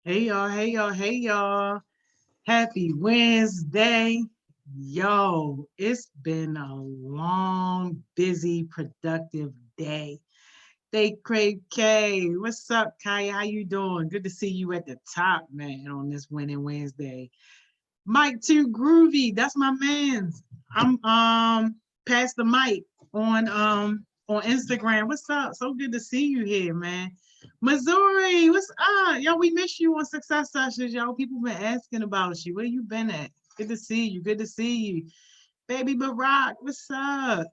Hey y'all, hey y'all, hey y'all. Happy Wednesday. Yo, it's been a long, busy, productive day. They Crave K. What's up, Kai? How you doing? Good to see you at the top, man, on this winning Wednesday. Mike Too Groovy, that's my man's. I'm past the mic on Instagram. What's up? So good to see you here, man. Missouri, what's up? Yo, we miss you on Success Sessions, yo. People been asking about you. Where you been at? Good to see you. Good to see you. Baby Barack, what's up?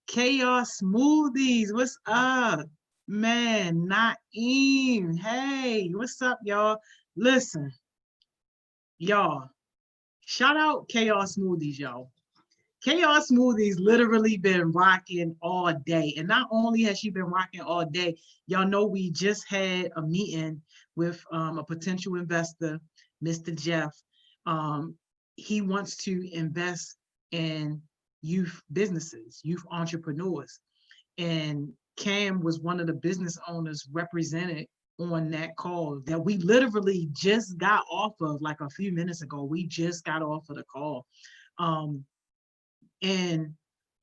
Chaos Smoothies, what's up? Man, Naeem, hey, what's up, y'all? Listen, y'all. Shout out Chaos Smoothies, y'all. Chaos Smoothies literally been rocking all day. And not only has she been rocking all day, y'all know we just had a meeting with a potential investor, Mr. Jeff. Um, he wants to invest in youth businesses, youth entrepreneurs. And Cam was one of the business owners represented on that call that we literally just got off of like a few minutes ago. We just got off of the call. Um, and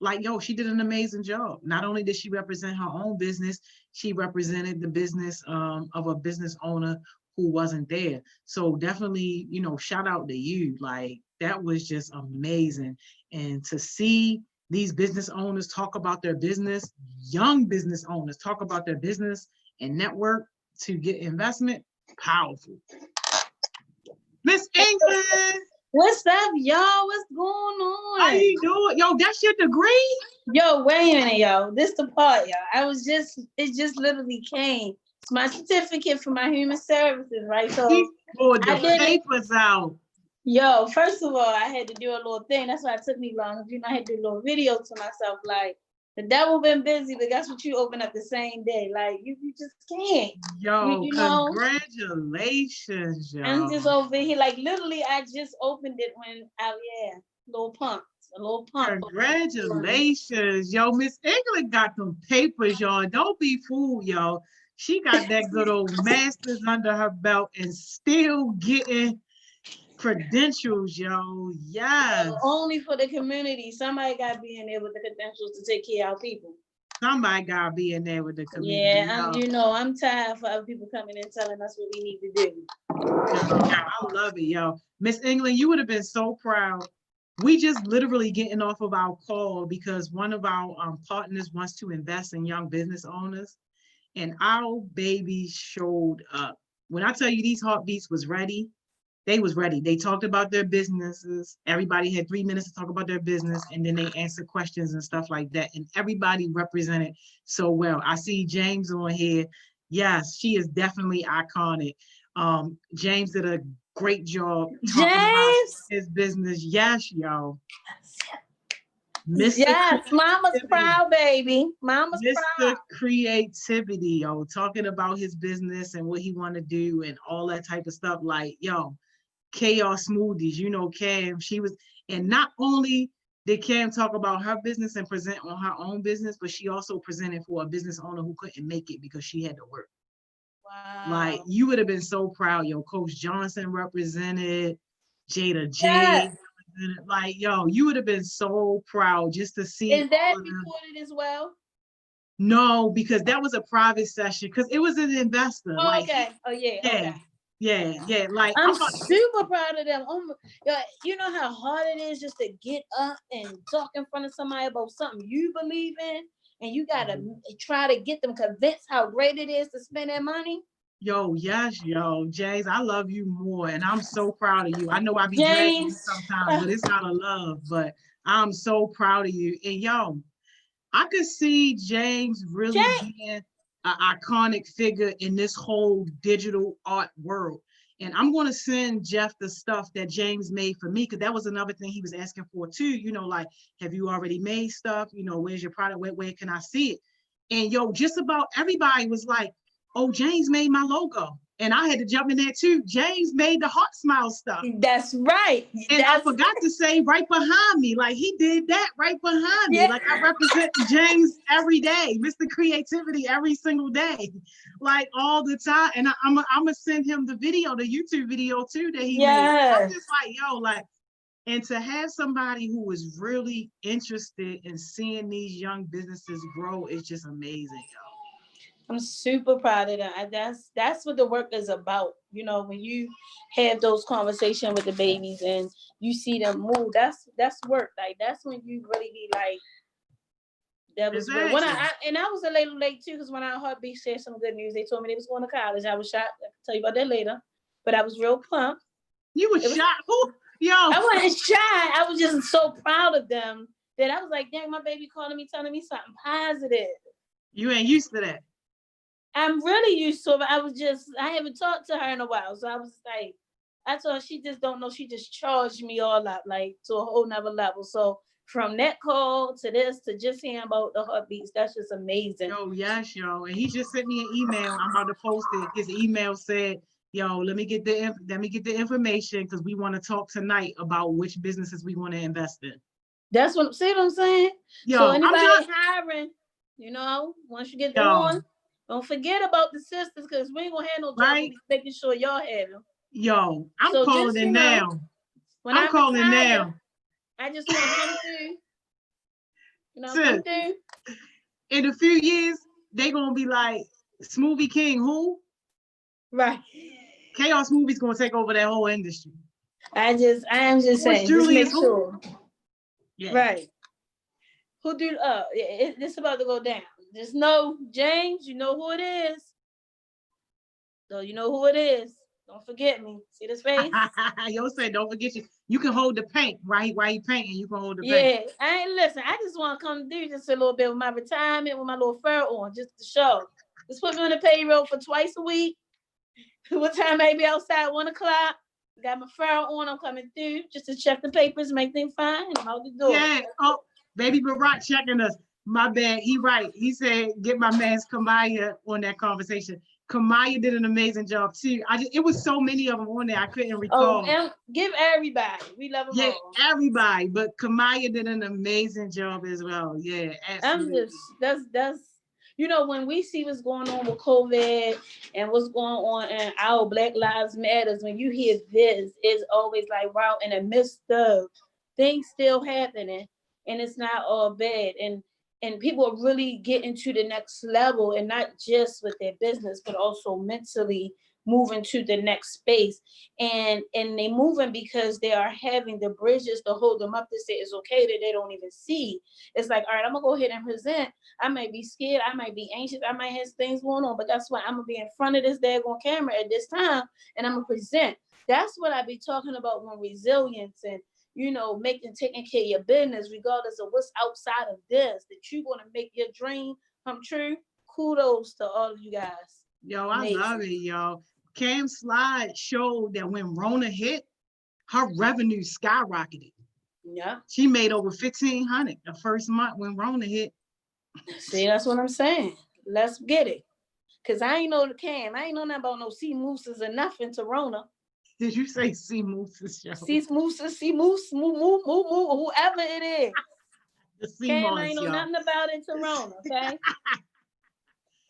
like, yo, she did an amazing job. Not only did she represent her own business, she represented the business of a business owner who wasn't there. So definitely, shout out to you. Like, that was just amazing. And to see these business owners talk about their business, young business owners talk about their business and network to get investment, powerful. Miss England. What's up, y'all? What's going on? How you doing? Yo, that's your degree? Yo, wait a minute, yo. This the part, yo. It just literally came. It's my certificate for my human services, right? So He pulled the papers out. Yo, first of all, I had to do a little thing. That's why it took me long. I had to do a little video to myself, like, the devil been busy, but that's what you open up the same day. Like, you just can't. Yo, congratulations, yo. I'm just over here. Like, literally, I just opened it when a little pump. Congratulations. Yo, Miss England got them papers, y'all. Don't be fooled, y'all. She got that good old master's under her belt and still getting credentials, yo. Yes. Only for the community. Somebody got to be in there with the credentials to take care of our people. Somebody got to be in there with the community. Yeah, I'm tired for other people coming in telling us what we need to do. I love it, yo. Miss England, you would have been so proud. We just literally getting off of our call because one of our partners wants to invest in young business owners, and our baby showed up. When I tell you these heartbeats was ready, they was ready. They talked about their businesses. Everybody had 3 minutes to talk about their business, and then they answered questions and stuff like that. And everybody represented so well. I see James on here. Yes, she is definitely iconic. James did a great job talking about his business. Yes, yo. Mr. Yes, mama's proud, baby. Mama's proud. Mr. Creativity, yo, talking about his business and what he want to do and all that type of stuff. Like, yo, Chaos Smoothies, Cam, she was, and not only did Cam talk about her business and present on her own business, but she also presented for a business owner who couldn't make it because she had to work. Wow. Like, you would have been so proud, yo. Coach Johnson represented, Jada J. Yes. Like, yo, you would have been so proud just to see. Is that recorded as well? No, because that was a private session, because it was an investor. Oh, like, okay. Oh, yeah. Okay. Yeah. Like, I'm super proud of them. You know how hard it is just to get up and talk in front of somebody about something you believe in, and you gotta try to get them convinced how great it is to spend their money. Yo, yes, yo, James, I love you more, and I'm so proud of you. I know I be dragging you sometimes, but it's out of love. But I'm so proud of you, and yo, I could see James really being an iconic figure in this whole digital art world. And I'm going to send Jeff the stuff that James made for me, because that was another thing he was asking for too. Like, have you already made stuff? Where's your product? Where can I see it? And yo, just about everybody was like, oh, James made my logo. And I had to jump in there too. James made the HeartSmiles stuff. That's right. And I That's forgot to say right behind me, like he did that right behind me. yeah. Like I represent James every day, Mr. Creativity every single day, like all the time. And I'm gonna send him the video, the YouTube video too that he made. I'm Yes. just like, yo, like, and to have somebody who is really interested in seeing these young businesses grow is just amazing, yo. I'm super proud of that. That's what the work is about. You know, when you have those conversations with the babies and you see them move, that's work. Like that's when you really be like, that was real. When Exactly. I was a little late too, because when our heartbeat shared some good news, they told me they was going to college. I was shocked. I can tell you about that later. But I was real pumped. You were It was shot. Who? Yo. I wasn't shy. I was just so proud of them that I was like, dang, my baby calling me, telling me something positive. You ain't used to that. I'm really used to it. I haven't talked to her in a while. So I was like, I told her she just don't know. She just charged me all up, like to a whole nother level. So from that call to this to just hearing about the heartbeats, that's just amazing. Yo, yes, yo. And he just sent me an email. I'm about to post it. His email said, yo, let me get the information because we want to talk tonight about which businesses we want to invest in. That's see what I'm saying? So Yo, I'm anybody trying, hiring, once you get yo, on, don't forget about the sisters because we ain't gonna have no job. We'll right? be making sure y'all have them. Yo, I'm So calling just, in now. when I'm I calling retire, now. I just want to come through. Come Sis, through. in a few years, they gonna be like, Smoothie King, who? Right. Chaos Movie's gonna take over that whole industry. I am just What's saying, just make Julius who? sure. Yeah. Right. Who do it's about to go down. Just know, James, you know who it is. So you know who it is. Don't forget me. See this face? Yo say, don't forget you can hold the paint, right? While he painting, you can hold the paint. Yeah, I ain't listen. I just want to come do just a little bit with my retirement with my little fur on, just to show. Just put me on the payroll for twice a week. What time maybe outside 1 o'clock? Got my fur on, I'm coming through just to check the papers, make things fine, and I'm out the door. Yeah. Oh, baby Barack checking us. My bad. He right. He said, get my man's Kamaya on that conversation. Kamaya did an amazing job too. It was so many of them on there. I couldn't Oh, recall. and give everybody. We love them Yeah, all. everybody. But Kamaya did an amazing job as well. Yeah, I'm absolutely. just that's when we see what's going on with COVID and what's going on in our Black Lives Matters, when you hear this, it's always like, wow, in the midst of things still happening and it's not all bad. And people are really getting to the next level, and not just with their business, but also mentally moving to the next space. And they moving because they are having the bridges to hold them up to say it's okay that they don't even see. It's like, all right, I'm gonna go ahead and present. I might be scared, I might be anxious, I might have things going on, but that's why I'm gonna be in front of this daggone camera at this time and I'm gonna present. That's what I be talking about when resilience and taking care of your business, regardless of what's outside of this, that you're gonna make your dream come true. Kudos to all of you guys. Yo, Amazing. I love it, yo. Cam Slide showed that when Rona hit, her revenue skyrocketed. Yeah. She made over 1,500 the first month when Rona hit. See, that's what I'm saying. Let's get it. Cause I ain't know the Cam. I ain't know nothing about no sea mooses or nothing to Rona. Did you say sea mooses, yo? Sea mooses, sea moose, moo, moo, moo, moo, whoever it is. The sea Cam, I moss, ain't know y'all. nothing about it to Rona, okay?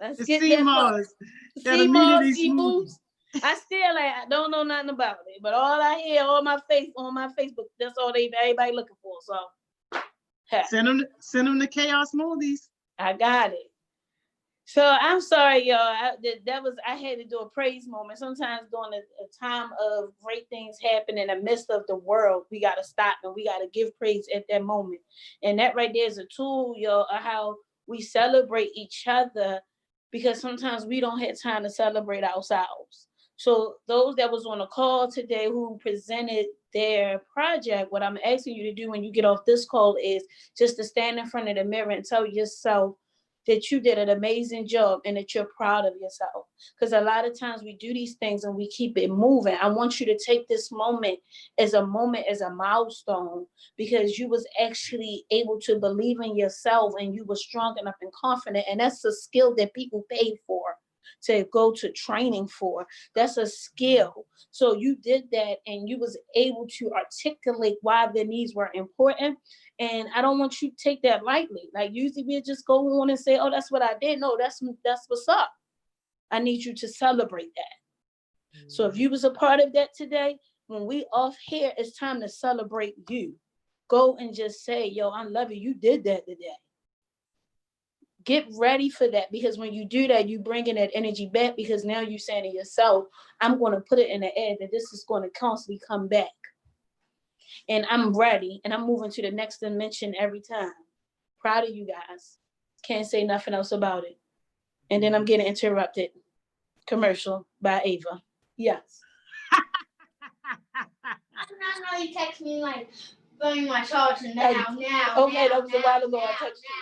Let's The get sea that moss. That sea moss, immunity sea smoothie. moose. I still I don't know nothing about it, but all I hear on my Facebook, that's all everybody looking for. So hey, Send them the chaos smoothies. I got it. So I'm sorry, y'all. I had to do a praise moment. Sometimes during a time of great things happen in the midst of the world, we gotta stop and we gotta give praise at that moment. And that right there is a tool, y'all, of how we celebrate each other, because sometimes we don't have time to celebrate ourselves. So those that was on the call today who presented their project, what I'm asking you to do when you get off this call is just to stand in front of the mirror and tell yourself that you did an amazing job and that you're proud of yourself. Because a lot of times we do these things and we keep it moving. I want you to take this moment, as a milestone, because you was actually able to believe in yourself and you were strong enough and confident. And that's a skill that people pay for. to go to training for. That's a skill. So you did that and you was able to articulate why the needs were important. And I don't want you to take that lightly. Like usually we just go on and say, oh, that's what I did. No, that's what's up. I need you to celebrate that. So if you was a part of that today, when we off here, it's time to celebrate you. Go and just say, yo, I love you. You did that today. Get ready for that, because when you do that, you bring in that energy back, because now you're saying to yourself, I'm going to put it in the air that this is going to constantly come back. And I'm ready, and I'm moving to the next dimension every time. Proud of you guys. Can't say nothing else about it. And then I'm getting interrupted. Commercial by Ava. Yes. I know you text me like burning my charger now. Okay, that was a while ago. I texted you.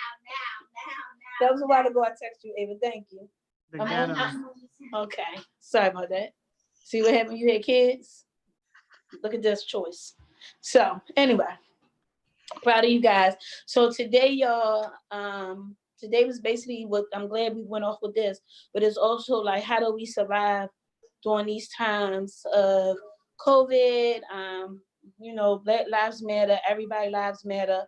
That was a while ago. I texted you, Ava. Thank you. Okay. Sorry about that. See what happened? You had kids. Look at this choice. So anyway, proud of you guys. So today, y'all. Today was basically what I'm glad we went off with this, but it's also like, how do we survive during these times of COVID? Black Lives Matter, everybody lives matter,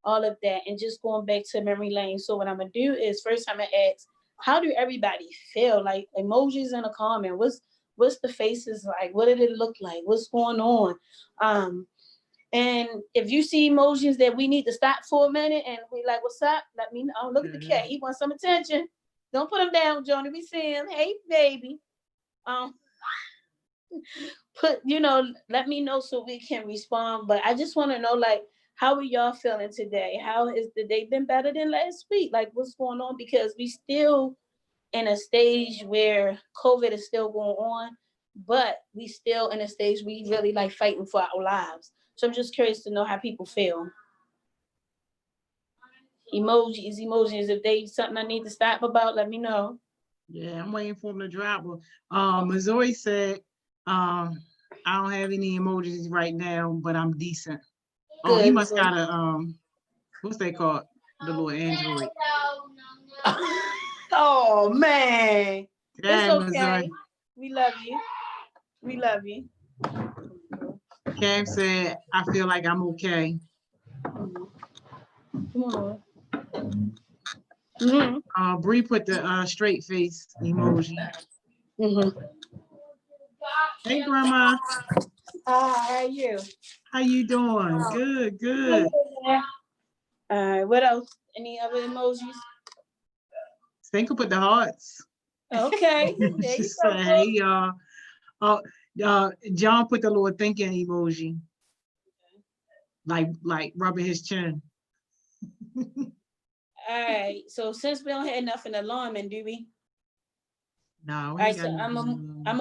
all of that, and just going back to memory lane. So what I'm gonna do is first I'm gonna ask, how do everybody feel? Like emojis in a comment. What's the faces like? What did it look like? What's going on? And if you see emojis that we need to stop for a minute and we like, what's up? Let me know. Look at the cat. He wants some attention. Don't put him down, Joni. We see him. Hey, baby. Let me know so we can respond. But I just want to know, like, how are y'all feeling today? How is the day been better than last week? Like, what's going on? Because we still in a stage where COVID is still going on, but we still in a stage we really like fighting for our lives. So I'm just curious to know how people feel. Emojis. If they something I need to stop about, let me know. Yeah, I'm waiting for them to drop. Missouri said, I don't have any emojis right now, but I'm decent. Oh, he must got a what's they called? The little Android. Oh man. Yeah, It's okay. Missouri. We love you. We love you. Cam said, I feel like I'm okay. Come on. Mm-hmm. Bree put the straight face emoji. Mm-hmm. Hey, Grandma. How are you? How you doing? Good, good. What else? Any other emojis? Think put the hearts. Okay. There She you said, go. hey, y'all. John put the little thinking emoji. Like rubbing his chin. All right. So since we don't have nothing alarming, do we? No. All right. So I'm gonna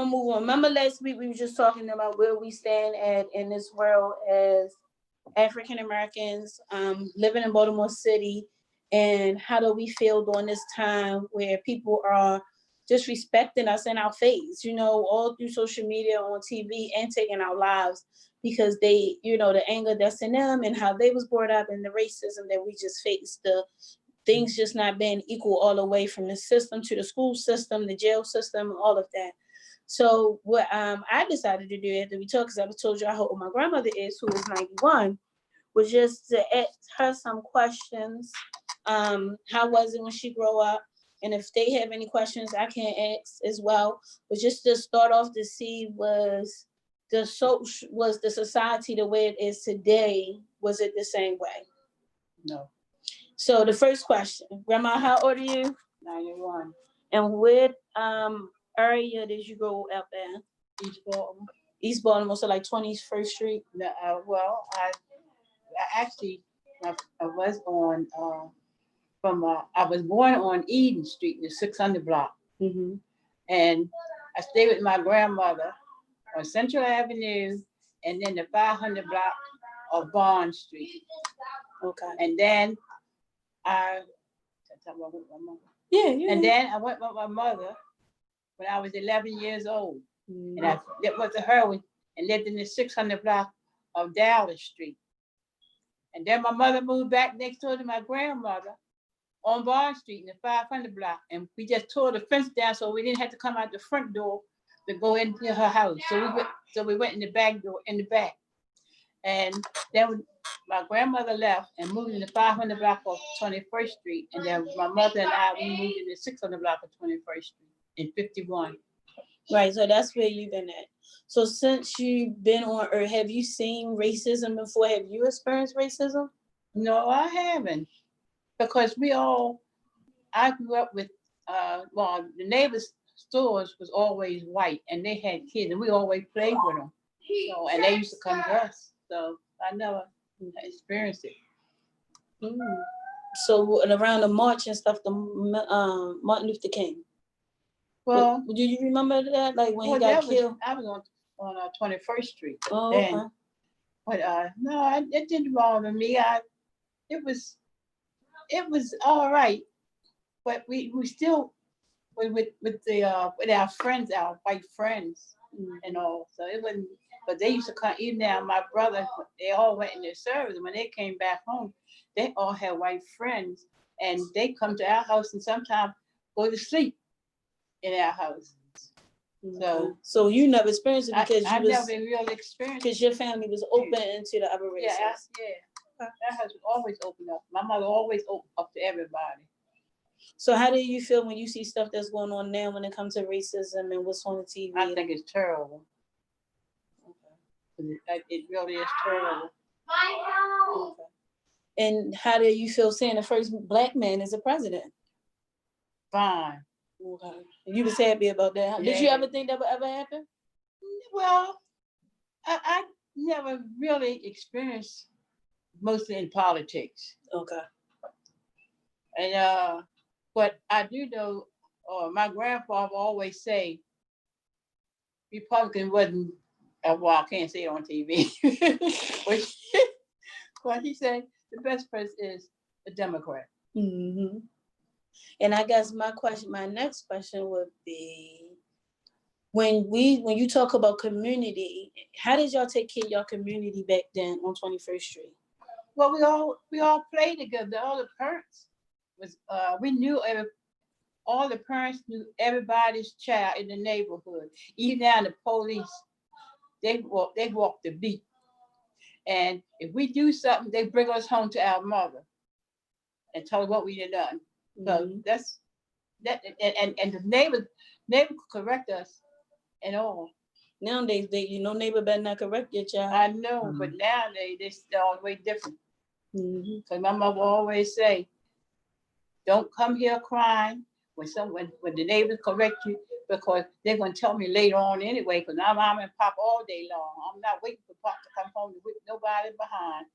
move on. Remember last week we were just talking about where we stand at in this world as African Americans living in Baltimore City, and how do we feel during this time where people are disrespecting us in our face, all through social media, on TV, and taking our lives because they, the anger that's in them and how they was brought up and the racism that we just faced, the things just not being equal all the way from the system to the school system, the jail system, all of that. So what I decided to do after we talked, because I told you how old my grandmother is, who is 91, was just to ask her some questions. How was it when she grew up? And if they have any questions, I can ask as well. But just to start off to see was the society the way it is today, was it the same way? No. So the first question, Grandma, how old are you? 91. And what area did you grow up in? East Baltimore. East Baltimore, so like 21st Street? No, well, I actually was on I was born on Eden Street, the 600 block. Mm-hmm. And I stayed with my grandmother on Central Avenue and then the 500 block of Bond Street. Okay. And then Yeah. Then I went with my mother when I was 11 years old. Mm-hmm. And I went to her and lived in the 600 block of Dallas Street. And then my mother moved back next door to my grandmother on Barn Street in the 500 block, and we just tore the fence down so we didn't have to come out the front door to go into her house. So we went in the back door in the back, and then my grandmother left and moved in the 500 block of 21st Street, and then my mother and I we moved in the 600 block of 21st Street in 51. Right, so that's where you've been at. So since you've been on Earth, have you seen racism before? Have you experienced racism? No, I haven't, because I grew up with, well, the neighbors' stores was always white, and they had kids, and we always played with them. So, and they used to come to us, so I never experienced it. So and around the march and stuff, the Martin Luther King. Well, do you remember that? Like when he that got killed? I was on 21st Street. Oh, then, okay. But no, it didn't bother me. It was all right, but we still with our friends, our white friends, and all. So it wasn't. But they used to come. Even now, my brother, they all went in their service. When they came back home, they all had white friends, and they come to our house and sometimes go to sleep in our house. So you never experienced it because I never really experienced because your family was open into the other races. Yeah. That house was always open up. My mother always open up to everybody. So how do you feel when you see stuff that's going on now when it comes to racism and what's on the TV? I think it's terrible. Okay. It really is terrible. Okay. And how do you feel seeing the first Black man as a president? Fine. Okay. You was happy about that? Yeah. Did you ever think that would ever happen? Well, I never really experienced mostly in politics. Okay. And but I do know my grandfather always say Republican wasn't well, I can't say it on TV. but he said the best person is a Democrat. Mm-hmm. And I guess my next question would be, when you talk about community, how did y'all take care of your community back then on 21st Street? Well, we all played together. All the parents was we knew all the parents knew everybody's child in the neighborhood. Even down the police, they walk the beat. And if we do something, they bring us home to our mother and tell us what we had done. So that's that, and the neighbor could correct us and all. Nowadays, neighbor better not correct your child. I know, but nowadays they're all way different. Because my mother always say, don't come here crying when the neighbors correct you, because they're gonna tell me later on anyway, because I'm mom and pop all day long. I'm not waiting for pop to come home to whip nobody behind.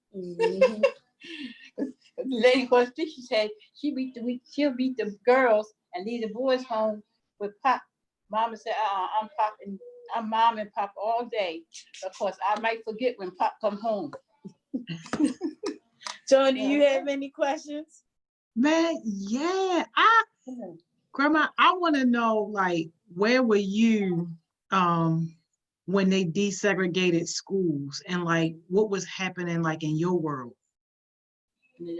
The lady was she said she'll beat the girls and leave the boys home with pop. Mama said, I'm mom and pop all day because I might forget when pop come home. John, do you have any questions? Man, yeah. Grandma, I want to know, like, where were you when they desegregated schools, and like what was happening like in your world?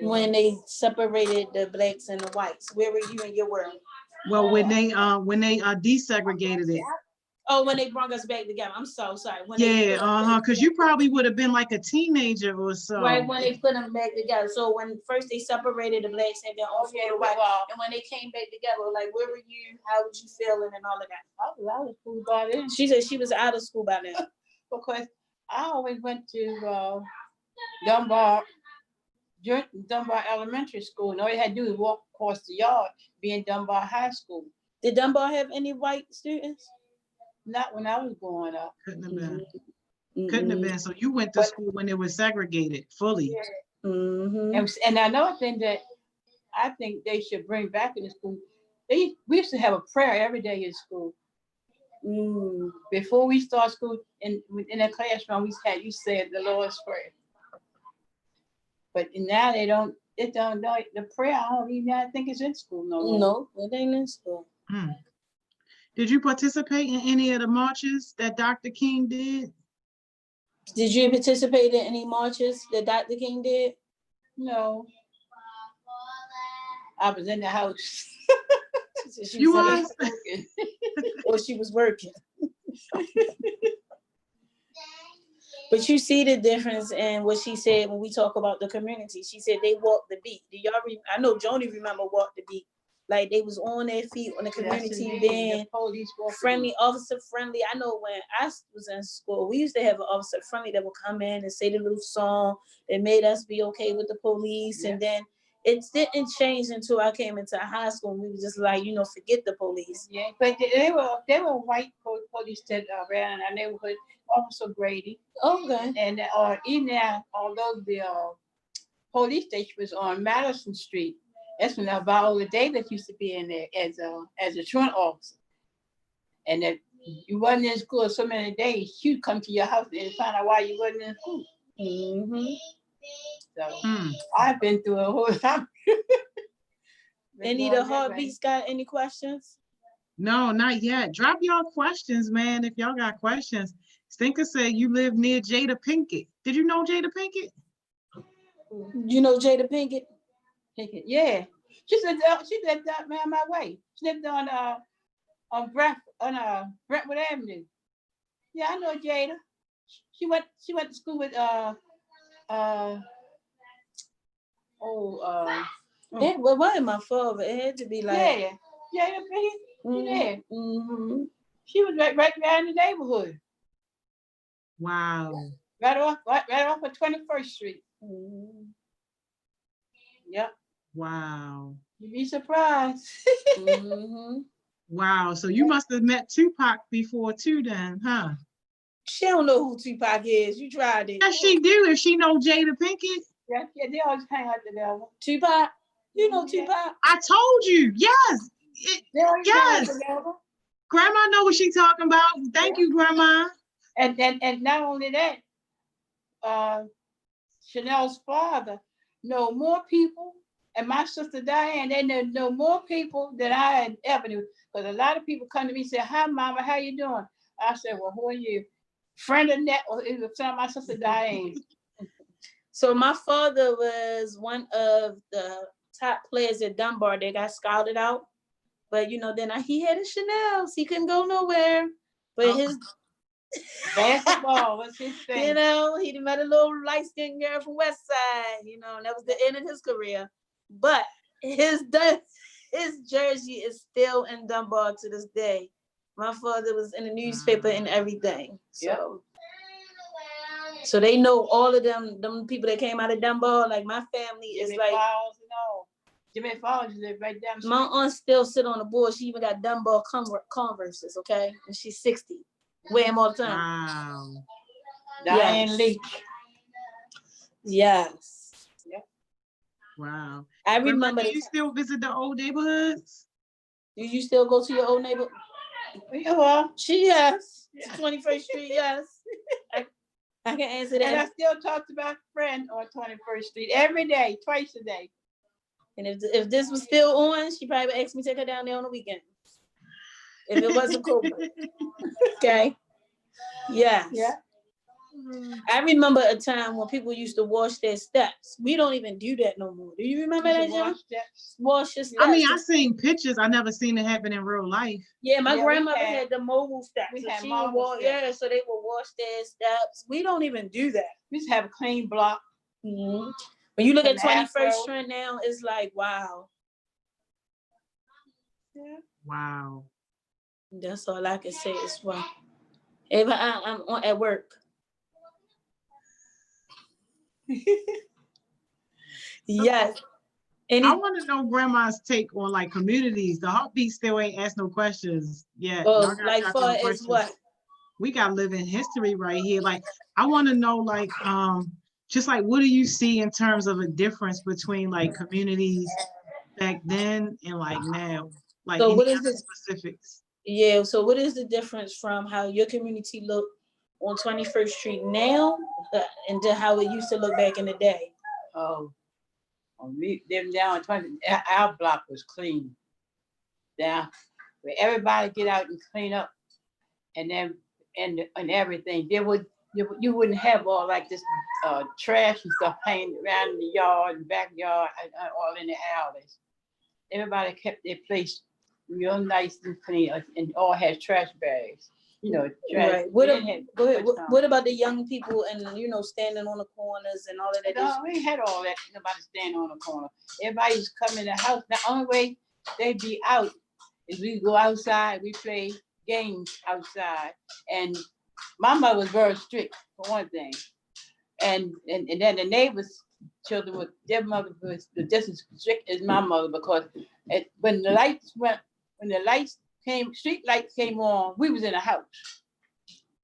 When they separated the blacks and the whites, where were you in your world? Well, when they desegregated it. Oh, when they brought us back together. I'm so sorry. Because you probably would have been like a teenager or so. Right, when they put them back together. So when first they separated the blacks and then also the white, and when they came back together, like, where were you? How was you feeling and all of that? I was school by then. She said she was out of school by then. Because I always went to Dunbar Elementary School, and all you had to do was walk across the yard, be in Dunbar High School. Did Dunbar have any white students? Not when I was growing up. Couldn't have been. Couldn't have been. So you went to school when it was segregated fully. And another thing that I think they should bring back in the school, we used to have a prayer every day in school. Before we start school, in the classroom, you said the Lord's Prayer. But now they don't. It don't. The prayer, I think it's in school no more. No, it ain't in school. Did you participate in any of the marches that Dr. King did? Did you participate in any marches that Dr. King did? No. I was in the house. You was? Or she was working. But you see the difference in what she said when we talk about the community. She said they walk the beat. Do y'all I know Joni remember walk the beat. Like they was on their feet on the community band, friendly, officer friendly. I know when I was in school, we used to have an officer friendly that would come in and say the little song that made us be okay with the police. And then it didn't change until I came into high school. And we were just like, forget the police. Yeah, but they were white police that ran in our neighborhood. Officer Grady. Okay. And even now, although the police station was on Madison Street, that's when Viola Davis used to be in there as a truant officer. And if you wasn't in school so many days, she'd come to your house and find out why you wasn't in school. Mm-hmm. So I've been through a whole time. Any of the heartbeats got any questions? No, not yet. Drop y'all questions, man. If y'all got questions. Stinker said you live near Jada Pinkett. Did you know Jada Pinkett? You know Jada Pinkett? Yeah. She lived down my way. She lived on Brentwood Avenue. Yeah, I know Jada. She went to school with Well, why am my father? It had to be like Jada Pinkett. Yeah. Mm-hmm. She was right around the neighborhood. Wow. Right off of 21st Street. Mm-hmm. Yep. Wow. You'd be surprised. Mm-hmm. Wow. So you must have met Tupac before too then, huh? She don't know who Tupac is. You tried it. Yes, she do. If she know Jada Pinkett. Yeah, they always hang out together. Tupac? You know Tupac? I told you. Yes. They always hang out together. Grandma know what she's talking about. Thank you, Grandma. And not only that, Chanel's father know more people, and my sister Diane, they know more people than I had ever knew. Because a lot of people come to me and say, "Hi, Mama, how you doing?" I said, "Well, who are you? Friend of Net, or it was my sister Diane." So my father was one of the top players at Dunbar. They got scouted out. But, then he had his Chanel's. He couldn't go nowhere. But his basketball was his thing. He met a little light-skinned girl from West Side, and that was the end of his career. But his jersey is still in Dunbar to this day. My father was in the newspaper and everything. So they know all of them people that came out of Dunbar. Like my family is like Jimmy Falls live right down the street. My aunt still sit on the board. She even got Dunbar Converses, okay? And she's 60. Wear them all the time. Wow. Diane Leach. Yes. Yep. Wow. I remember. Do you still visit the old neighborhoods? Do you still go to your old neighborhood? Yeah, well, yes. 21st Street, yes. I can answer that. And I still talk to my friend on 21st Street every day, twice a day. And if this was still on, she probably would ask me to take her down there on the weekend. If it wasn't cold. Okay. Yes. Yeah. I remember a time when people used to wash their steps. We don't even do that no more. Do you remember that, John? Wash your steps. I mean, I've seen pictures. I never seen it happen in real life. Yeah, my grandmother had the mobile steps. We so had she mobile would steps. so they would wash their steps. We don't even do that. We used to have a clean block. Mm-hmm. When you look at 21st Street now, it's like, wow. Yeah. Wow. That's all I can say is wow. If I'm at work. Yes. I want to know Grandma's take on like communities. The heartbeat still ain't asked no questions yet. Well, like far as what? We got living history right here. Like I want to know like just like what do you see in terms of a difference between like communities back then and like now? Like so what is the specifics? Yeah, so what is the difference from how your community looked on 21st Street now and to how it used to look back in the day? Oh, we living down on 20, our block was clean. Down where everybody get out and clean up, and then and everything. You wouldn't have all like this trash and stuff hanging around in the yard and backyard and all in the alleys. everybody kept their place real nice and clean, and all had trash bags. You know, trash. Right. We didn't have Go ahead. much What about the young people and standing on the corners and all of that? No, we ain't had all that. Nobody standing on the corner. Everybody just come in the house. The only way they be out is we go outside. We play games outside. And my mother was very strict for one thing. And then the neighbors' children with their mother was just as strict as my mother, because when the lights came, street lights came on, we was in the house.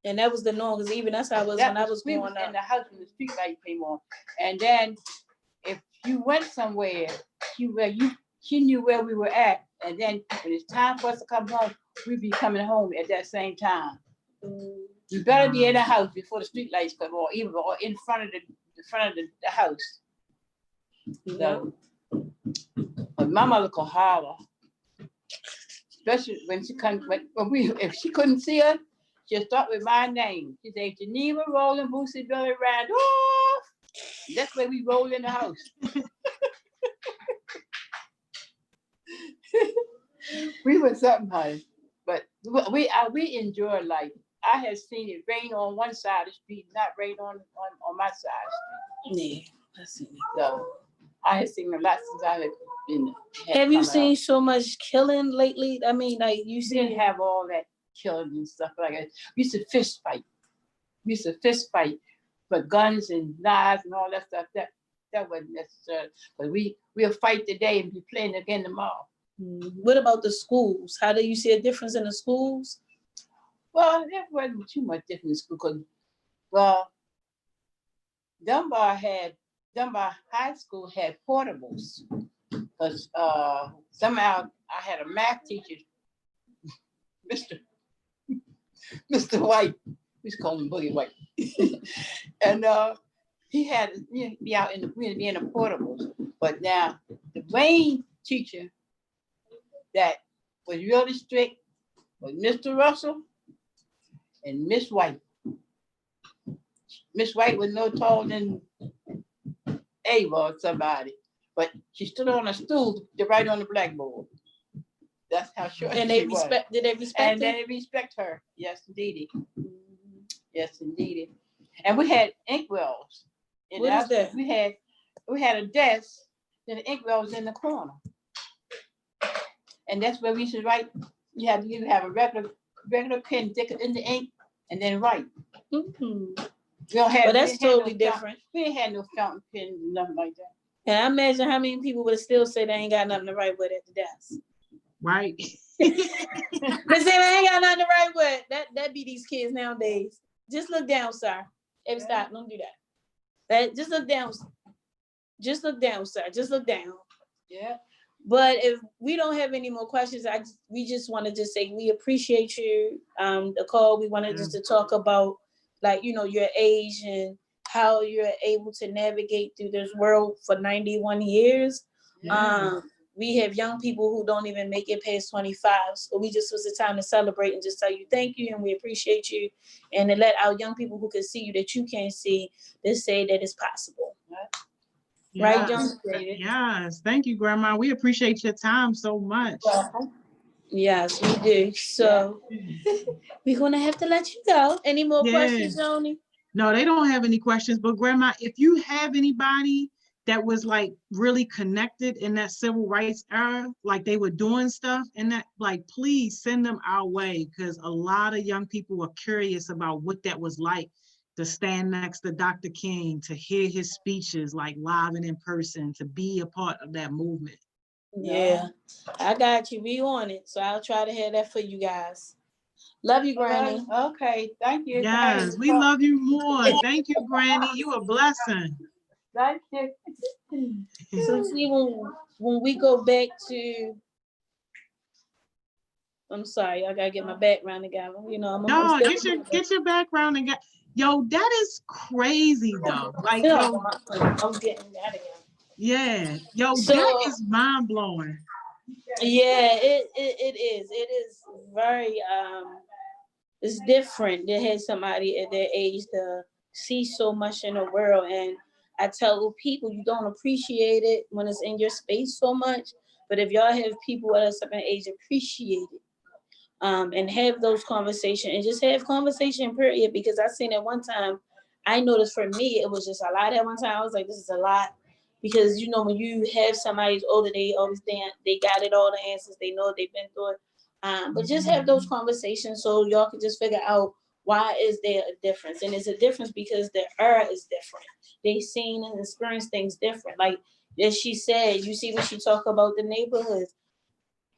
And that was the norm, because even that's how it was when I was we growing was up. in the house when the street light came on. And then if you went somewhere, she knew where we were at. And then when it's time for us to come home, we'd be coming home at that same time. You better be in the house before the street lights come on, even or in front of the house. So, but my mother could holler, especially when she if she couldn't see us, she'll start with my name. She say, Geneva, Roland, Boosie, Billy, Randolph. That's where we roll in the house. We were something, honey. But we enjoy life. I have seen it rain on one side of the street, not rain on my side of the street. Yeah, I seen it. So I have seen a lot since I have been. Have you seen so much killing lately? I mean, like you didn't have all that killing and stuff like that. We used to fist fight. But guns and knives and all that stuff, that wasn't necessary. But we'll fight today and be playing again tomorrow. What about the schools? How do you see a difference in the schools? Well, there wasn't too much difference in school, because, well, Dunbar High School had portables. Because somehow I had a math teacher, Mr. White, we used to call him Boogie White. And he had to be out in the portables. But now the main teacher that was really strict was Mr. Russell and Miss White. Miss White was no taller than Ava or somebody, but she stood on a stool to write on the blackboard. That's how short and she they was. Did they respect And they respect her. Yes, indeedy. Yes, indeedy. And we had inkwells. What is that? We had a desk, then the inkwell was in the corner. And that's where we should write. You have a regular pen, stick it in the ink, and then write. Mm-hmm. But that's totally different. We ain't had no fountain pens and nothing like that. And I imagine how many people would still say they ain't got nothing to write with at the desk. Right. They say they ain't got nothing to write with. That be these kids nowadays. Just look down, sir. Hey, stop, don't do that. Just look down. Just look down, sir. Just look down. Yeah. But if we don't have any more questions, we just want to just say we appreciate you. The call, we wanted just to talk about, like, your age and how you're able to navigate through this world for 91 years. Yeah. We have young people who don't even make it past 25. So we just was the time to celebrate and just tell you thank you and we appreciate you. And to let our young people who can see you that you can't see, to say that it's possible. Right, John? Yes. Thank you, Grandma. We appreciate your time so much. Yes, we do. So we're going to have to let you go. Any more questions, Joni? No, they don't have any questions. But Grandma, if you have anybody that was like really connected in that civil rights era, like they were doing stuff and that, like, please send them our way, because a lot of young people are curious about what that was like to stand next to Dr. King, to hear his speeches like live and in person, to be a part of that movement. Yeah, I got you. We on it. So I'll try to have that for you guys. Love you, Granny. Okay, thank you. Yes, we love you more. Thank you, Granny. You a blessing. Thank you. So see, when we go back to, I'm sorry, I gotta get my background together. No, get your background and yo, that is crazy though. Like, yo, I'm getting that again. Yeah, yo, that is mind blowing. Yeah, it is. It is very it's different to have somebody at their age to see so much in the world. And I tell people, you don't appreciate it when it's in your space so much But if y'all have people at a certain age, appreciate it. And have those conversations and just have conversation, period. Because I seen at one time, I noticed for me, it was just a lot at one time. I was like, this is a lot. Because, you know, when you have somebody who's older, they always they got it all the answers. They know they've been through it. But just have those conversations so y'all can just figure out why is there a difference. And it's a difference because the era is different. They seen and experienced things different. Like as she said, you see when she talk about the neighborhoods.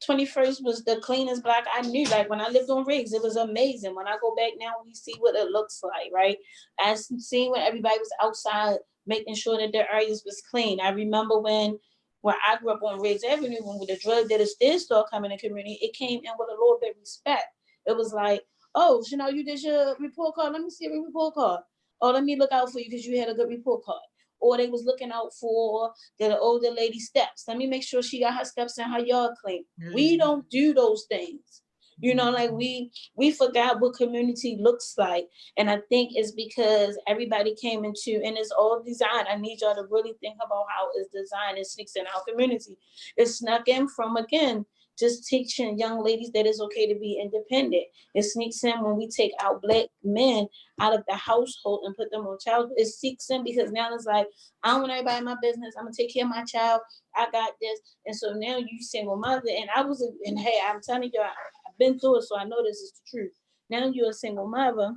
21st was the cleanest block I knew. Like when I lived on Riggs, it was amazing. When I go back now, we see what it looks like, right? I seen when everybody was outside making sure that their areas was clean. I remember when I grew up on Riggs Avenue, when the drug dealers did start coming in the community, it came in with a little bit of respect. It was like, oh, you know, you did your report card. Let me see your report card. Oh, let me look out for you because you had a good report card. Or they was looking out for the older lady steps. Let me make sure she got her steps and her yard clean. We don't do those things. You know, like we forgot what community looks like. And I think it's because everybody came into, and it's all designed. I need y'all to really think about how it's designed. It sneaks in our community. It snuck in from, again, just teaching young ladies that it's okay to be independent. It sneaks in when we take our Black men out of the household and put them on child. It sneaks in because now it's like, I don't want everybody in my business. I'm gonna take care of my child. I got this. And so now you single mother. And I was, and hey, I'm telling you, I've been through it, so I know this is the truth. Now you're a single mother.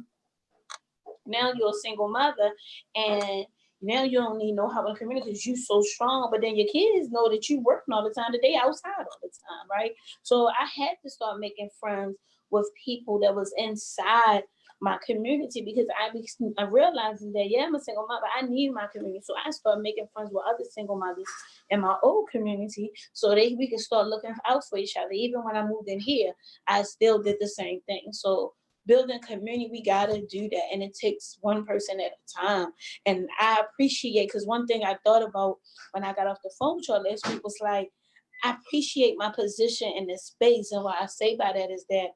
Now you're a single mother, and now you don't need no help in the community because you're so strong. But then your kids know that you working all the time, that they outside all the time, right? So I had to start making friends with people that was inside my community because I realizing that, yeah, I'm a single mother. I need my community. So I started making friends with other single mothers in my old community so we can start looking out for each other. Even when I moved in here, I still did the same thing. So building community, we gotta do that, and it takes one person at a time. And I appreciate, because one thing I thought about when I got off the phone with y'all last week was like, I appreciate my position in this space. And what I say by that is that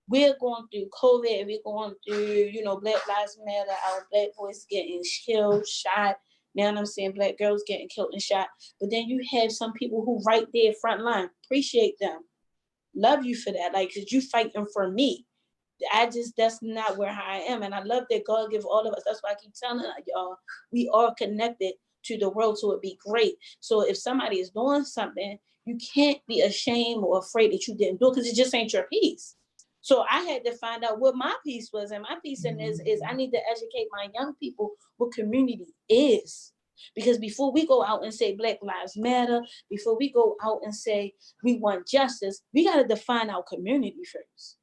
we're going through COVID, we're going through, you know, Black Lives Matter, our Black boys getting killed, shot. Now I'm seeing Black girls getting killed and shot. But then you have some people who right there front line. Appreciate them. Love you for that. Like, cause you fighting for me. That's not where I am. And I love that God give all of us. That's why I keep telling y'all, we are connected to the world, so it'd be great. So if somebody is doing something, you can't be ashamed or afraid that you didn't do it because it just ain't your piece. So I had to find out what my piece was. And my piece in this is I need to educate my young people what community is. Because before we go out and say Black Lives Matter, before we go out and say we want justice, we got to define our community first.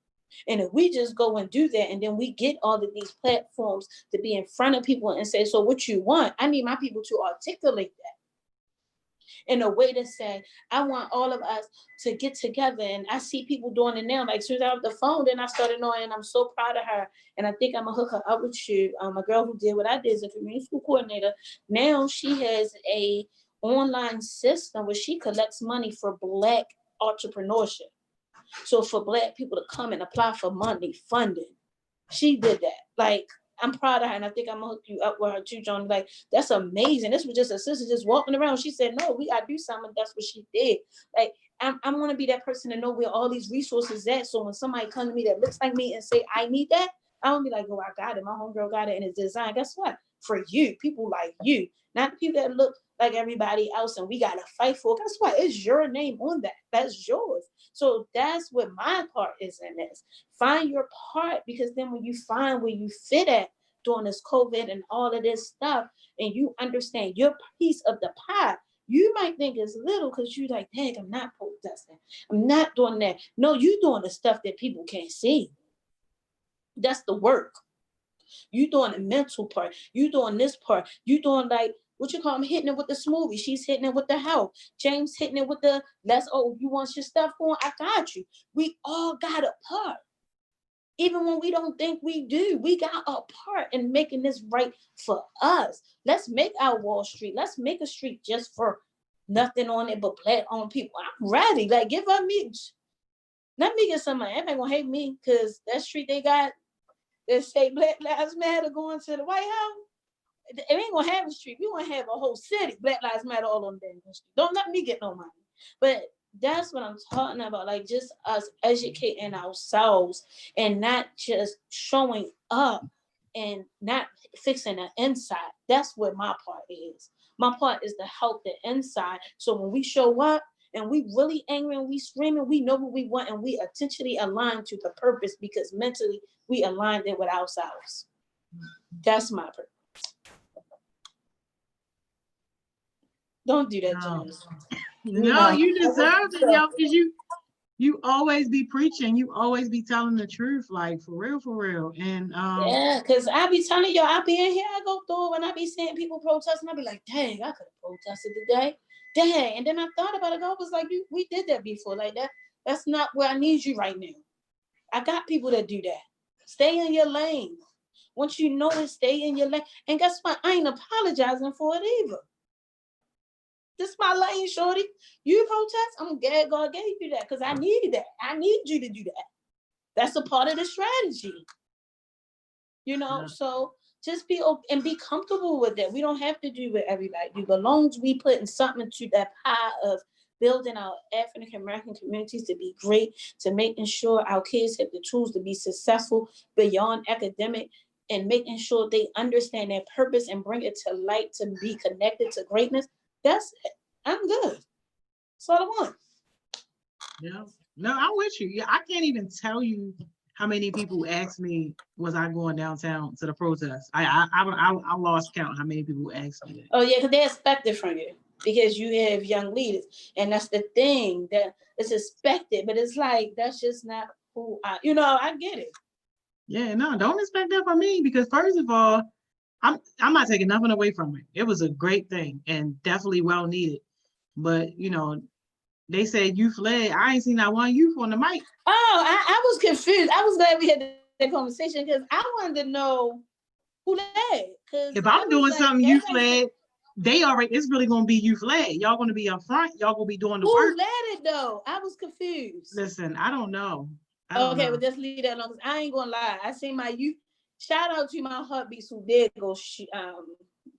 And if we just go and do that, and then we get all of these platforms to be in front of people and say, so what you want? I need my people to articulate that in a way to say, I want all of us to get together. And I see people doing it now. Like as soon as I have the phone, then I started knowing, and I'm so proud of her. And I think I'm gonna hook her up with you. A girl who did what I did as a community school coordinator. Now she has a online system where she collects money for Black entrepreneurship. So for Black people to come and apply for money funding, she did that. Like, I'm proud of her, and I think I'm gonna hook you up with her too, John. Like, that's amazing. This was just a sister just walking around. She said, no, we gotta do something. That's what she did. Like, I'm gonna be that person to know where all these resources at. So when somebody come to me that looks like me and say, I need that, I don't be like, oh, I got it. My homegirl got it, and it's designed. Guess what? For you, people like you, not the people that look like everybody else, and we gotta fight for. Guess what? It's your name on that. That's yours. So that's what my part is in this. Find your part, because then when you find where you fit at during this COVID and all of this stuff, and you understand your piece of the pie, you might think it's little because you're like, dang, I'm not protesting. I'm not doing that. No, you doing the stuff that people can't see. That's the work. You doing the mental part. You doing this part. You doing like, what you call them, hitting it with the smoothie. She's hitting it with the health. James hitting it with the, you want your stuff going? I got you. We all got a part. Even when we don't think we do, we got a part in making this right for us. Let's make our Wall Street. Let's make a street just for nothing on it but Black owned people. I'm ready. Like, give up me. Let me get somebody. Everybody gonna hate me because that street they got that say Black Lives Matter going to the White House. It ain't gonna have a street. We gonna have a whole city. Black Lives Matter all on the street. Don't let me get no money. But That's what I'm talking about. Like just us educating ourselves and not just showing up and not fixing the inside. That's what my part is. My part is to help the inside. So when we show up and we really angry and we screaming, we know what we want and we intentionally align to the purpose because mentally we aligned it with ourselves. That's my purpose. Don't do that, No, James. no, you deserve it, yo, because you always be preaching, you always be telling the truth, like for real, for real. And Yeah, because I be telling y'all, I be in here, I go through when I be seeing people protesting, I be like, dang, I could have protested today. Dang. And then I thought about it, God was like, we did that before. Like that's not where I need you right now. I got people that do that. Stay in your lane. Once you know it, stay in your lane. And guess what? I ain't apologizing for it either. This is my lane, shorty. You protest, I'm glad God gave you that because I needed that. I need you to do that. That's a part of the strategy. yeah, So just be open and be comfortable with it. We don't have to do what everybody do, but as long as we put in something to that pie of building our African American communities to be great, to making sure our kids have the tools to be successful beyond academic, and making sure they understand their purpose and bring it to light to be connected to greatness. That's it. I'm good. That's all I want. yeah. No, I'm with you. Yeah, I can't even tell you how many people asked me, was I going downtown to the protest? I lost count how many people asked me that. Oh yeah, because they expect it from you because you have young leaders, and that's the thing that is expected. But it's like that's just not who I. I get it. Yeah, no, don't expect that from me because first of all, I'm not taking nothing away from it. It was a great thing and definitely well needed. But they said youth led. I ain't seen that one youth on the mic. Oh, I was confused. I was glad we had that conversation because I wanted to know who led. Because If I I'm was doing like, something youth everybody said, led, it's really gonna be youth led. Y'all gonna be up front. Y'all gonna be doing the who work. led it though? I was confused. Listen, I don't know. I don't Okay, know. well, just leave that alone. Cause I ain't gonna lie. I seen my youth. Shout out to my heartbeats who did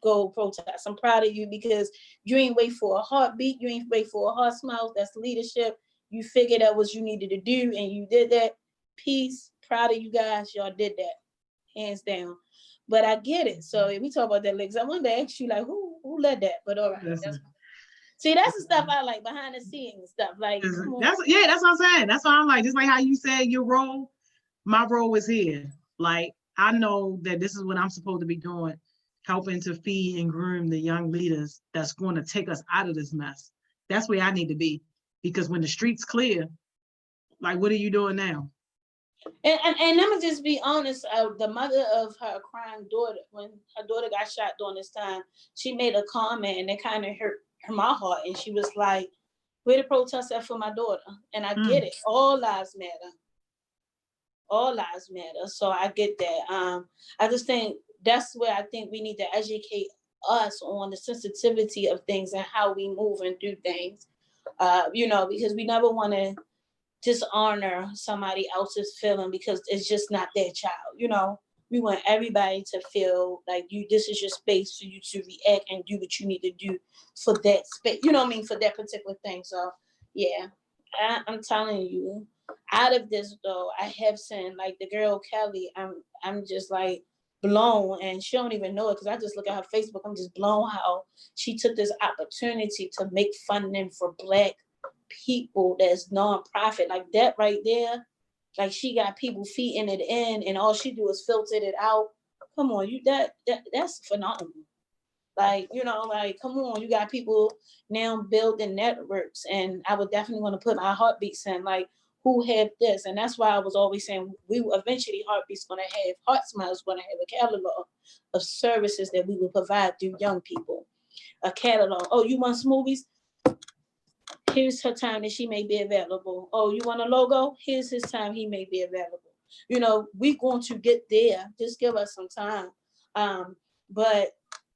go protest. I'm proud of you because you ain't wait for a heartbeat. You ain't wait for a HeartSmiles. That's leadership. You figured out what you needed to do and you did that. Peace. Proud of you guys. Y'all did that. Hands down. But I get it. So if we talk about that legs, I wanted to ask you like who led that? But all right. Listen, See, that's the stuff I like behind the scenes stuff. Like, come on. that's what I'm saying. That's what I'm like. Just like how you said your role, my role is here. Like I know that this is what I'm supposed to be doing, helping to feed and groom the young leaders that's going to take us out of this mess. That's where I need to be. Because when the street's clear, like what are you doing now? And I'm gonna just be honest. The mother of her crying daughter, when her daughter got shot during this time, she made a comment and it kind of hurt my heart. And she was like, "Where the protest at for my daughter?" And I get it. All lives matter. All lives matter. So I get that. I just think that's where I think we need to educate us on the sensitivity of things and how we move and do things. Because we never want to dishonor somebody else's feeling because it's just not their child. We want everybody to feel like this is your space for you to react and do what you need to do for that space, for that particular thing. So yeah, I'm telling you, out of this though, I have seen like the girl Kelly, I'm just like blown, and she don't even know it because I just look at her Facebook. I'm just blown how she took this opportunity to make funding for Black people that's nonprofit like that right there. Like she got people feeding it in, and all she do is filter it out. Come on, that's phenomenal. Like come on, you got people now building networks, and I would definitely want to put my heartbeats in like who have this, and that's why I was always saying we eventually heartbeats going to have HeartSmiles going to have a catalog of services that we will provide through young people. A catalog. Oh, you want smoothies? Here's her time that she may be available. Oh, you want a logo? Here's his time he may be available. We're going to get there. Just give us some time. But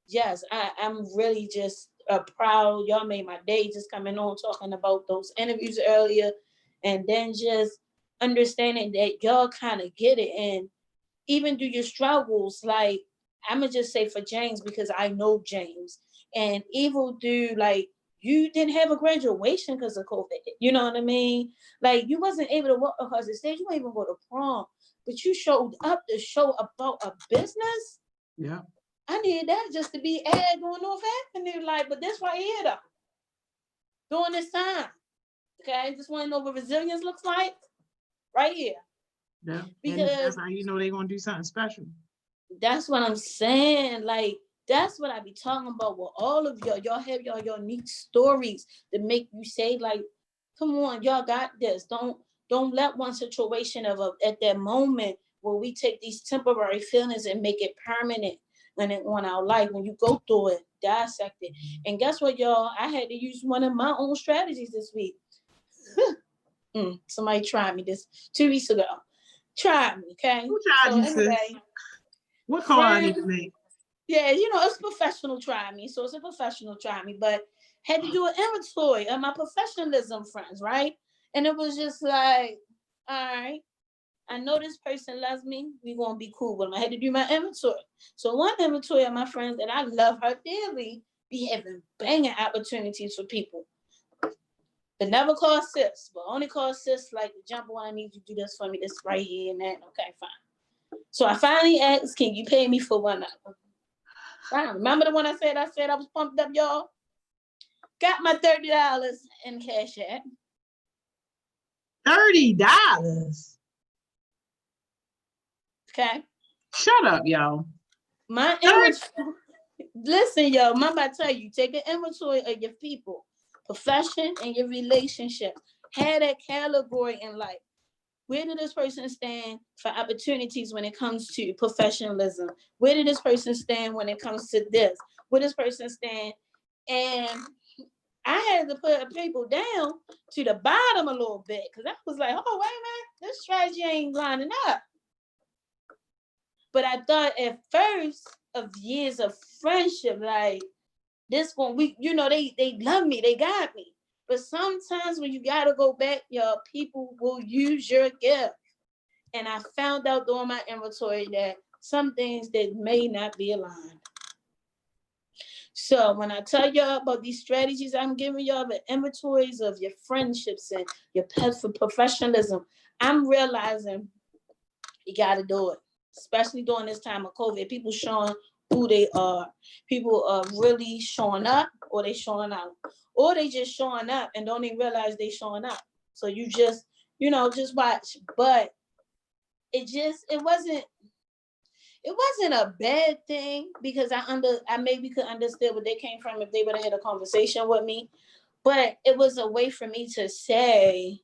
yes, I'm really just proud. Y'all made my day just coming on talking about those interviews earlier, and then just understanding that y'all kind of get it, and even through your struggles, I'm gonna just say for James because I know James, and even through like You didn't have a graduation because of COVID. You know what I mean? Like, you wasn't able to walk across the stage. You didn't even go to prom. But you showed up to show about a business. Yeah. I need that just to be ad going off happening. Like, but this right here, though. During this time. Okay? Just want to know what resilience looks like. Right here. Yeah. And Because that's how you know they're gonna do something special. that's what I'm saying. Like, that's what I be talking about with all of y'all. Y'all have your neat stories that make you say, like, come on, y'all got this. Don't let one situation at that moment where we take these temporary feelings and make it permanent on our life. When you go through it, dissect it. And guess what, y'all? I had to use one of my own strategies this week. Somebody tried me this 2 weeks ago. Tried me, okay? Who tried you, sis? What call I need to make? Yeah, it's professional try me. So it's a professional try me, but had to do an inventory of my professionalism friends, right? And it was just like, all right, I know this person loves me. We're going to be cool with them. I had to do my inventory. So one inventory of my friends that I love her dearly be having banging opportunities for people. But never call sis, but only call sis like the jump when I need you to do this for me, this right here and that. Okay, fine. So I finally asked, can you pay me for one hour? Fine. Remember the one I said I was pumped up, y'all? Got my $30 in Cash App. $30. Okay. Shut up, y'all. My inventory. Listen, yo, I'm about to tell you, take an inventory of your people, profession, and your relationship. Have that category in life. Where did this person stand for opportunities when it comes to professionalism? Where did this person stand when it comes to this? Where does this person stand? And I had to put people down to the bottom a little bit because I was like, oh, wait a minute, this strategy ain't lining up. But I thought at first of years of friendship, like this one, they love me, they got me. But sometimes when you gotta go back, y'all, people will use your gift. And I found out during my inventory that some things that may not be aligned. So when I tell y'all about these strategies I'm giving y'all, the inventories of your friendships and your pets for professionalism, I'm realizing you gotta do it. Especially during this time of COVID, people showing who they are. People are really showing up or they showing out. Or they just showing up and don't even realize they showing up. So you just watch. But it wasn't a bad thing because I maybe could understand where they came from if they would have had a conversation with me. But it was a way for me to say,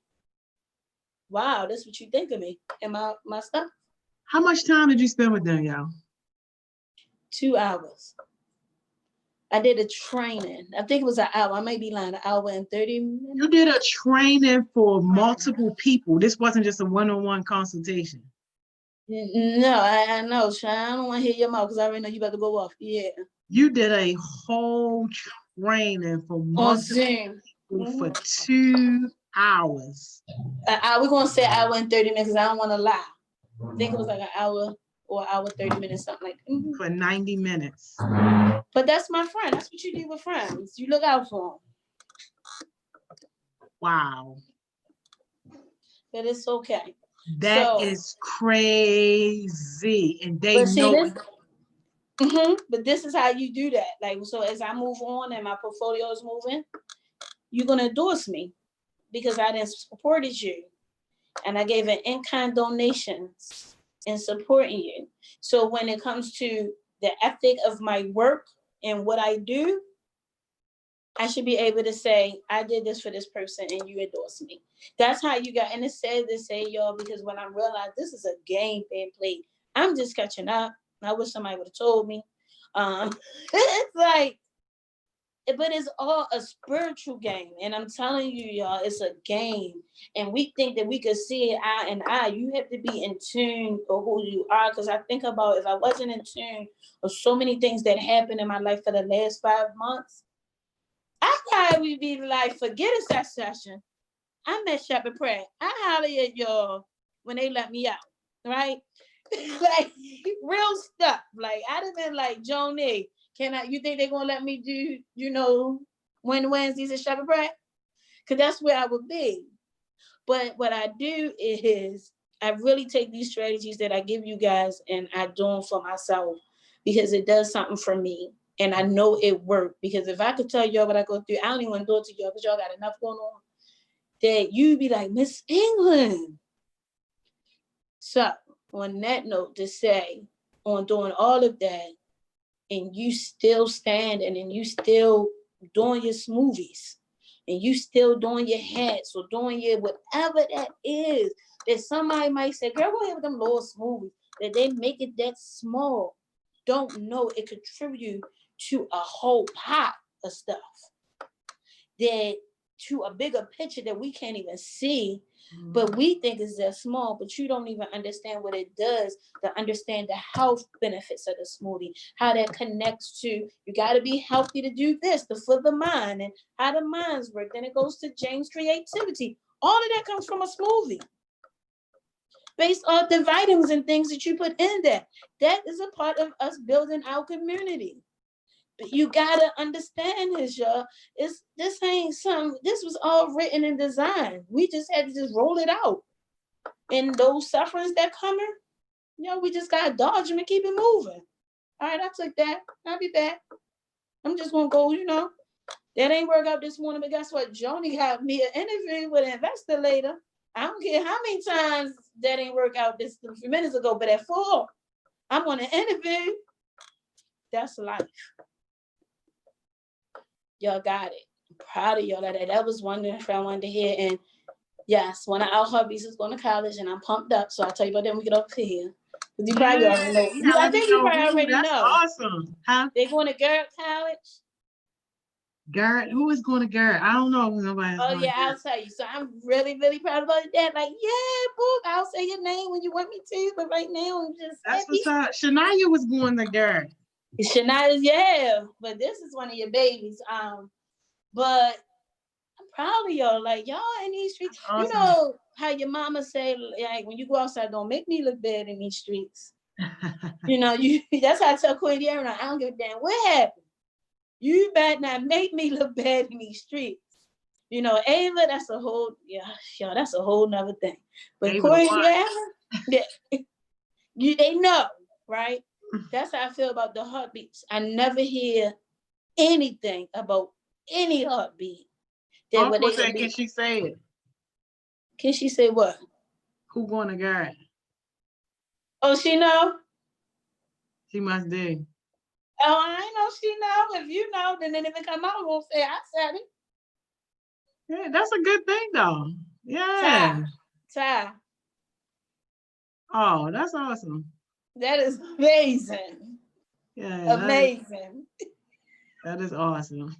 wow, that's what you think of me and my stuff. How much time did you spend with them, y'all? 2 hours. I did a training. I think it was an hour. I may be lying, an hour and 30 minutes. You did a training for multiple people. This wasn't just a one-on-one consultation. No, I know, Sean. I don't want to hear your mouth because I already know you about to go off. Yeah. You did a whole training for multiple people for 2 hours. We're going to say an hour and 30 minutes because I don't want to lie. I think it was like an hour or an hour, 30 minutes, something like that. For 90 minutes. But that's my friend. That's what you do with friends. You look out for them. Wow. But it's okay. That is crazy. And they know. But this is how you do that. Like, so as I move on and my portfolio is moving, you're going to endorse me because I didn't supported you. And I gave an in-kind donations in supporting you. So when it comes to the ethic of my work and what I do, I should be able to say, I did this for this person and you endorse me. That's how you got, and it's sad to say, y'all, because when I realized this is a game being played, I'm just catching up. I wish somebody would have told me. It's like, but it's all a spiritual game. And I'm telling you, y'all, it's a game. And we think that we could see it eye and eye. You have to be in tune for who you are. Because I think about if I wasn't in tune of so many things that happened in my life for the last 5 months, I probably would be like, forget a sex session. I met Shepherd Pratt. I holler at y'all when they let me out, right? Like real stuff. Like I'd have been like, Joni, you think they're gonna let me do, Wednesdays at Shepherd Pratt, because that's where I would be. But what I do is I really take these strategies that I give you guys and I do them for myself because it does something for me. And I know it worked, because if I could tell y'all what I go through, I don't even want to do it to y'all because y'all got enough going on, that you'd be like, Miss England. So on that note, to say, on doing all of that, and you still standing and you still doing your smoothies and you still doing your hats or doing your whatever that is, that somebody might say, girl, go ahead with them little smoothies, that they make it that small. Don't know it contribute to a whole pot of stuff, that to a bigger picture that we can't even see, but we think is that small, but you don't even understand what it does to understand the health benefits of the smoothie, how that connects to, you got to be healthy to do this, for the mind, and how the minds work. Then it goes to James' creativity. All of that comes from a smoothie, based on the vitamins and things that you put in there. That is a part of us building our community. But you gotta understand this, y'all. This ain't something. This was all written and designed. We just had to just roll it out. And those sufferings that coming, we just gotta dodge them and keep it moving. All right, I took that. I'll be back. I'm just gonna go. That ain't work out this morning. But guess what? Joni got me an interview with an investor later. I don't care how many times that ain't work out this a few minutes ago. But at 4, I'm on an interview. That's life. Y'all got it. I'm proud of y'all. That was one thing I wanted to hear. And yes, one of our hubbies is going to college, and I'm pumped up. So I'll tell you about them. We get over here. Because you probably already know. I think you probably already know. That's awesome. Huh? They going to Garrett College. Garrett? Who is going to Garrett? I don't know. Nobody. Oh, yeah, I'll tell you. So I'm really, really proud about that. Like, yeah, book. I'll say your name when you want me to. But right now, I'm just That's happy. what's up. Shania was going to Garrett. Shania's, yeah. But this is one of your babies. But I'm proud of y'all. Like, y'all in these streets. Awesome. You know how your mama say, like, when you go outside, don't make me look bad in these streets. That's how I tell Queen Deanna, I don't give a damn what happened. You better not make me look bad in these streets. Ava, that's a whole, that's a whole nother thing. But Queen Deanna, they know, right? That's how I feel about the heartbeats. I never hear anything about any heartbeat. Uncle said, can she say it? Can she say what? Who going to Garrett? Oh, she know? She must do. Oh, I know she know. If you know, then if it come out, we'll say I said it. Yeah, that's a good thing, though. Yeah. Ty. Oh, that's awesome. That is amazing. Yeah. Amazing. That is awesome.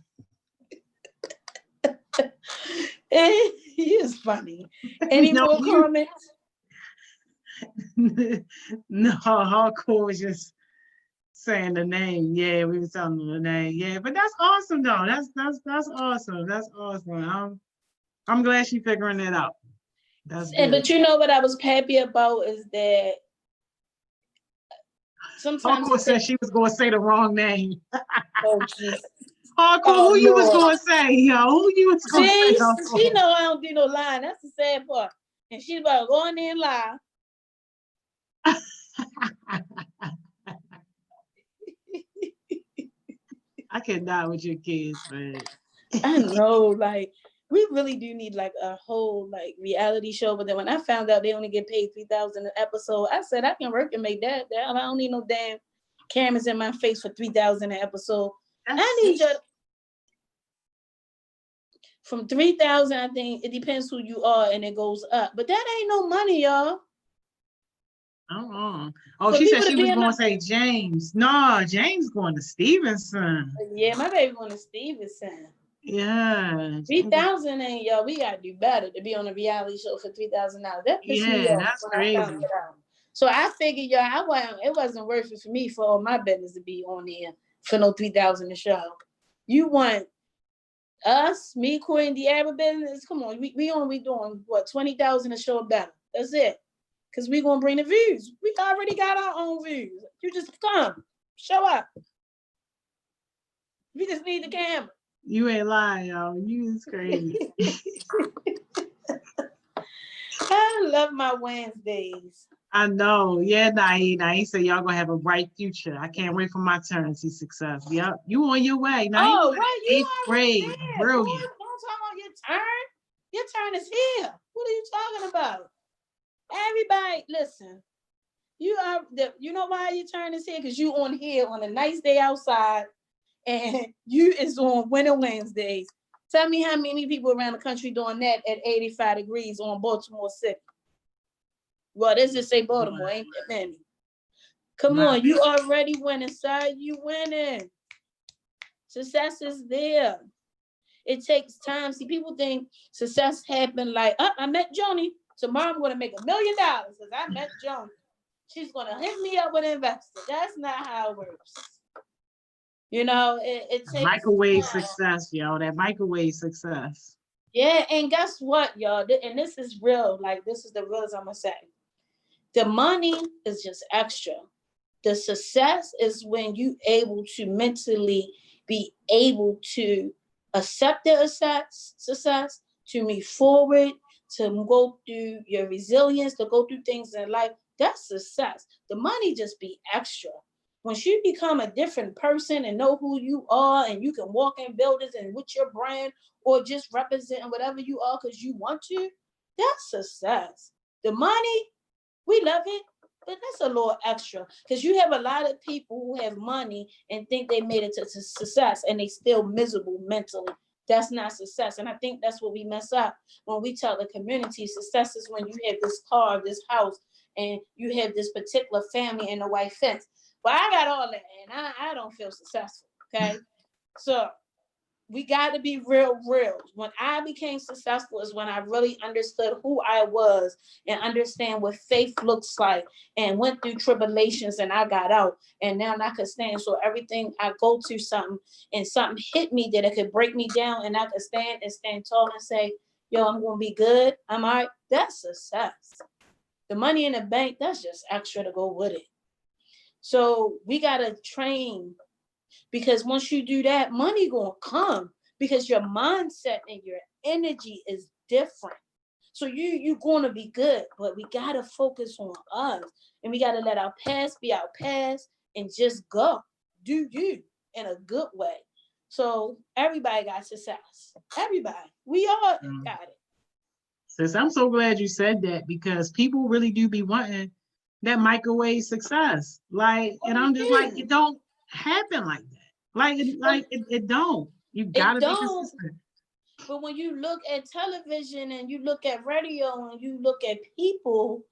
He is funny. Any more comments? No, Hardcore was just saying the name. Yeah, we were telling them the name. Yeah, but that's awesome though. That's awesome. That's awesome. I'm glad she's figuring it out. That's good. But you know what I was happy about is that sometimes Hardcore said she was going to say the wrong name. Oh Jesus. Hardcore, who you was going to say, yo? Who you was going to say? She know I don't do no lying. That's the sad part. And she's about to go in there and lie. I cannot with your kids, man. I know, like, we really do need like a whole like reality show. But then when I found out they only get paid $3,000 an episode, I said I can work and make that. I don't need no damn cameras in my face for $3,000 an episode. I need you from 3,000. I think it depends who you are, and it goes up. But that ain't no money, y'all. Oh, she said she was going to say James. No, James going to Stevenson. Yeah, my baby going to Stevenson. Yeah. 3,000 ain't, y'all. We gotta do better to be on a reality show for $3,000. That pissed me off. That's crazy. So I figured, y'all, it wasn't worth it for me for all my business to be on there for no 3,000 a show. You want us, me, Corey, and the Arab business? Come on, we doing what, 20,000 a show better. That's it. Because we gonna bring the views. We already got our own views. You just come, show up. We just need the camera. You ain't lying, yo. You is crazy. I love my Wednesdays. I know. Yeah, Naeem said y'all gonna have a bright future. I can't wait for my turn to see success. Yep. You on your way. Naeem Oh, was right, in you 8th already grade. there. Boy, Brilliant. don't talk about your turn. Your turn is here. What are you talking about? Everybody, listen. You know why your turn is here? Because you on here on a nice day outside, and you is on winter Wednesdays. Tell me how many people around the country doing that at 85 degrees on Baltimore City. Well, this just say Baltimore, ain't that many. Come Wow. on, you already winning, sir. You winning. Success is there. It takes time. See, people think success happened like, I met Joni. Tomorrow I'm going to make $1 million because I met Joni. She's going to hit me up with an investor. That's not how it works. You know, it takes Microwave time. success, yo. That microwave success. Yeah, and guess what, y'all? And this is real. Like, this is the real as I'm going to say. The money is just extra. The success is when you able to mentally be able to accept the success, to move forward, to go through your resilience, to go through things in life. That's success. The money just be extra. Once you become a different person and know who you are, and you can walk in buildings and with your brand or just representing whatever you are because you want to, that's success. The money, we love it, but that's a little extra because you have a lot of people who have money and think they made it to success and they still miserable mentally. That's not success. And I think that's what we mess up when we tell the community success is when you have this car, this house, and you have this particular family and a white fence. But I got all that and I don't feel successful. Okay. So we got to be real. When I became successful is when I really understood who I was and understand what faith looks like and went through tribulations and I got out and now I could stand. So everything I go to something and something hit me that it could break me down and I could stand tall and say, yo, I'm going to be good. I'm all right. That's success. The money in the bank, that's just extra to go with it. So we got to train. Because once you do that, money gonna come because your mindset and your energy is different. So you're gonna be good, but we gotta focus on us and we gotta let our past be our past and just go. Do you in a good way. So everybody got success. Everybody. We all got it. Sis, I'm so glad you said that because people really do be wanting that microwave success. Like, and I'm just like, it don't happen like that. It don't. You gotta be consistent. But when you look at television and you look at radio and you look at people,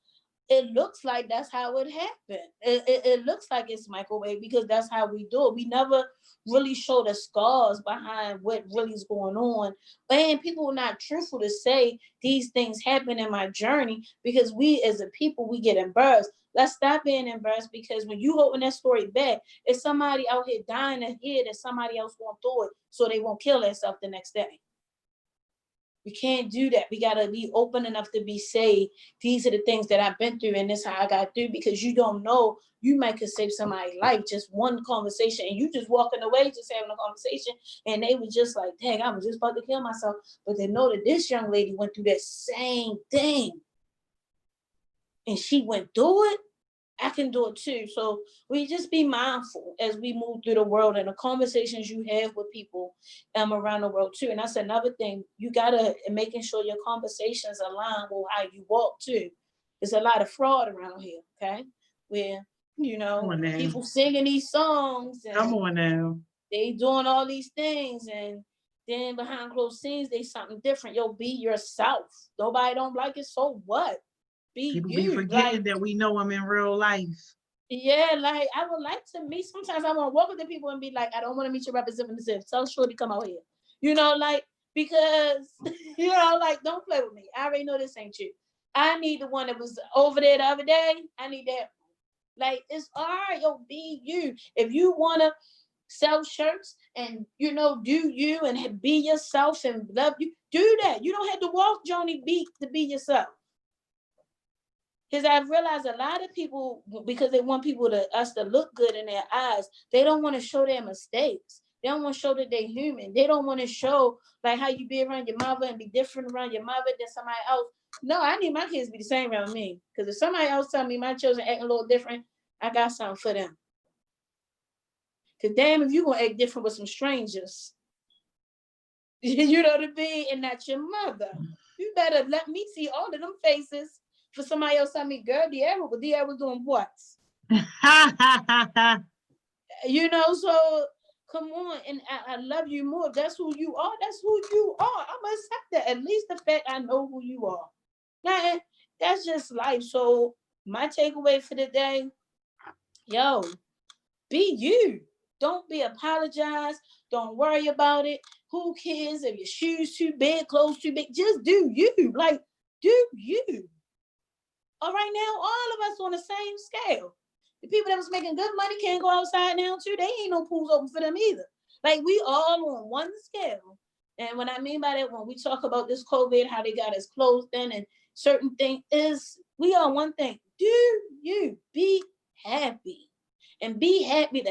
it looks like that's how it happened. It looks like it's microwave because that's how we do it. We never really show the scars behind what really is going on. And people are not truthful to say these things happen in my journey because we as a people, we get embarrassed. Let's stop being embarrassed because when you open that story back, it's somebody out here dying to hear that somebody else going through it so they won't kill themselves the next day. We can't do that. We got to be open enough to be say, these are the things that I've been through and this is how I got through because you don't know, you might could save somebody's life, just one conversation and you just walking away, just having a conversation and they were just like, dang, I was just about to kill myself. But they know that this young lady went through that same thing and she went through it. I can do it too. So we just be mindful as we move through the world and the conversations you have with people around the world too. And that's another thing. You gotta making sure your conversations align with how you walk too. There's a lot of fraud around here, okay? Where, people singing these songs and come on now. They doing all these things and then behind closed scenes, they something different. Yo, be yourself. Nobody don't like it, so what? People be forgetting that we know them in real life. Yeah, like I would like to meet. Sometimes I want to walk with the people and be like, I don't want to meet your representative. Tell Shorty come out here. Because don't play with me. I already know this ain't you. I need the one that was over there the other day. I need that. Like it's all right, yo, be you. If you wanna sell shirts and do you and be yourself and love you, do that. You don't have to walk Joni beat to be yourself. Because I've realized a lot of people, because they want us to look good in their eyes, they don't want to show their mistakes. They don't want to show that they're human. They don't want to show like how you be around your mother and be different around your mother than somebody else. No, I need my kids to be the same around me. Because if somebody else tell me my children acting a little different, I got something for them. Because damn, if you gonna act different with some strangers, you know what I mean, and not your mother, you better let me see all of them faces for somebody else tell me, girl, De'Ara was doing what? You know, so come on, and I love you more. If that's who you are, that's who you are. I'm gonna accept that. At least the fact I know who you are. Now, that's just life. So my takeaway for the day, yo, be you. Don't be apologize. Don't worry about it. Who cares if your shoes too big, clothes too big? Just do you. Like, do you. All right, now, all of us on the same scale. The people that was making good money can't go outside now too. They ain't no pools open for them either. Like, we all on one scale. And what I mean by that, when we talk about this COVID, how they got us closed in and certain things, is we are one thing. Do you be happy? And be happy to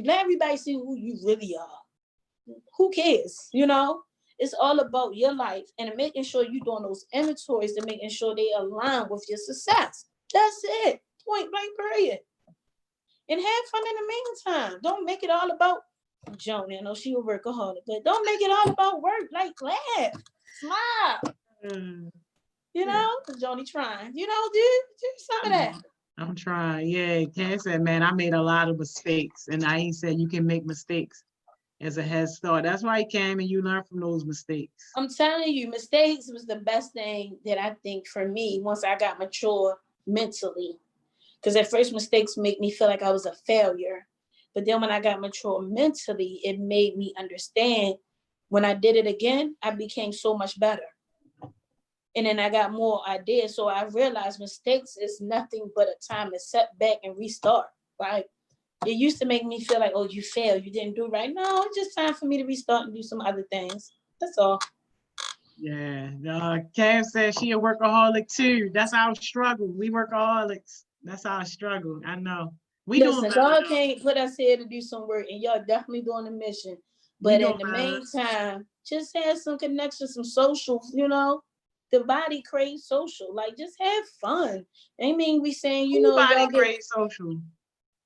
let everybody see who you really are. Who cares? You know, it's all about your life and making sure you're doing those inventories and making sure they align with your success. That's it. Point blank, period. And have fun in the meantime. Don't make it all about Joni. I know she a workaholic, but don't make it all about work. Like, laugh, smile. You know, Joni trying. You know, do some of that. I'm trying. Yeah, Ken said, man, I made a lot of mistakes. And he said you can make mistakes as a head start. That's why, Cam, and you learn from those mistakes. I'm telling you, mistakes was the best thing that I think for me once I got mature mentally. Because at first, mistakes make me feel like I was a failure. But then when I got mature mentally, it made me understand when I did it again, I became so much better. And then I got more ideas. So I realized mistakes is nothing but a time to set back and restart, right? It used to make me feel like, oh, you failed. You didn't do right. No, it's just time for me to restart and do some other things. That's all. Yeah. Cam said she a workaholic too. That's our struggle. We workaholics. That's our struggle. I know. Listen, God can't put us here to do some work, and y'all definitely doing a mission. But in the meantime, just have some connection, some social, you know. The body craves social. Like, just have fun. I mean, we saying, you know, body craves social.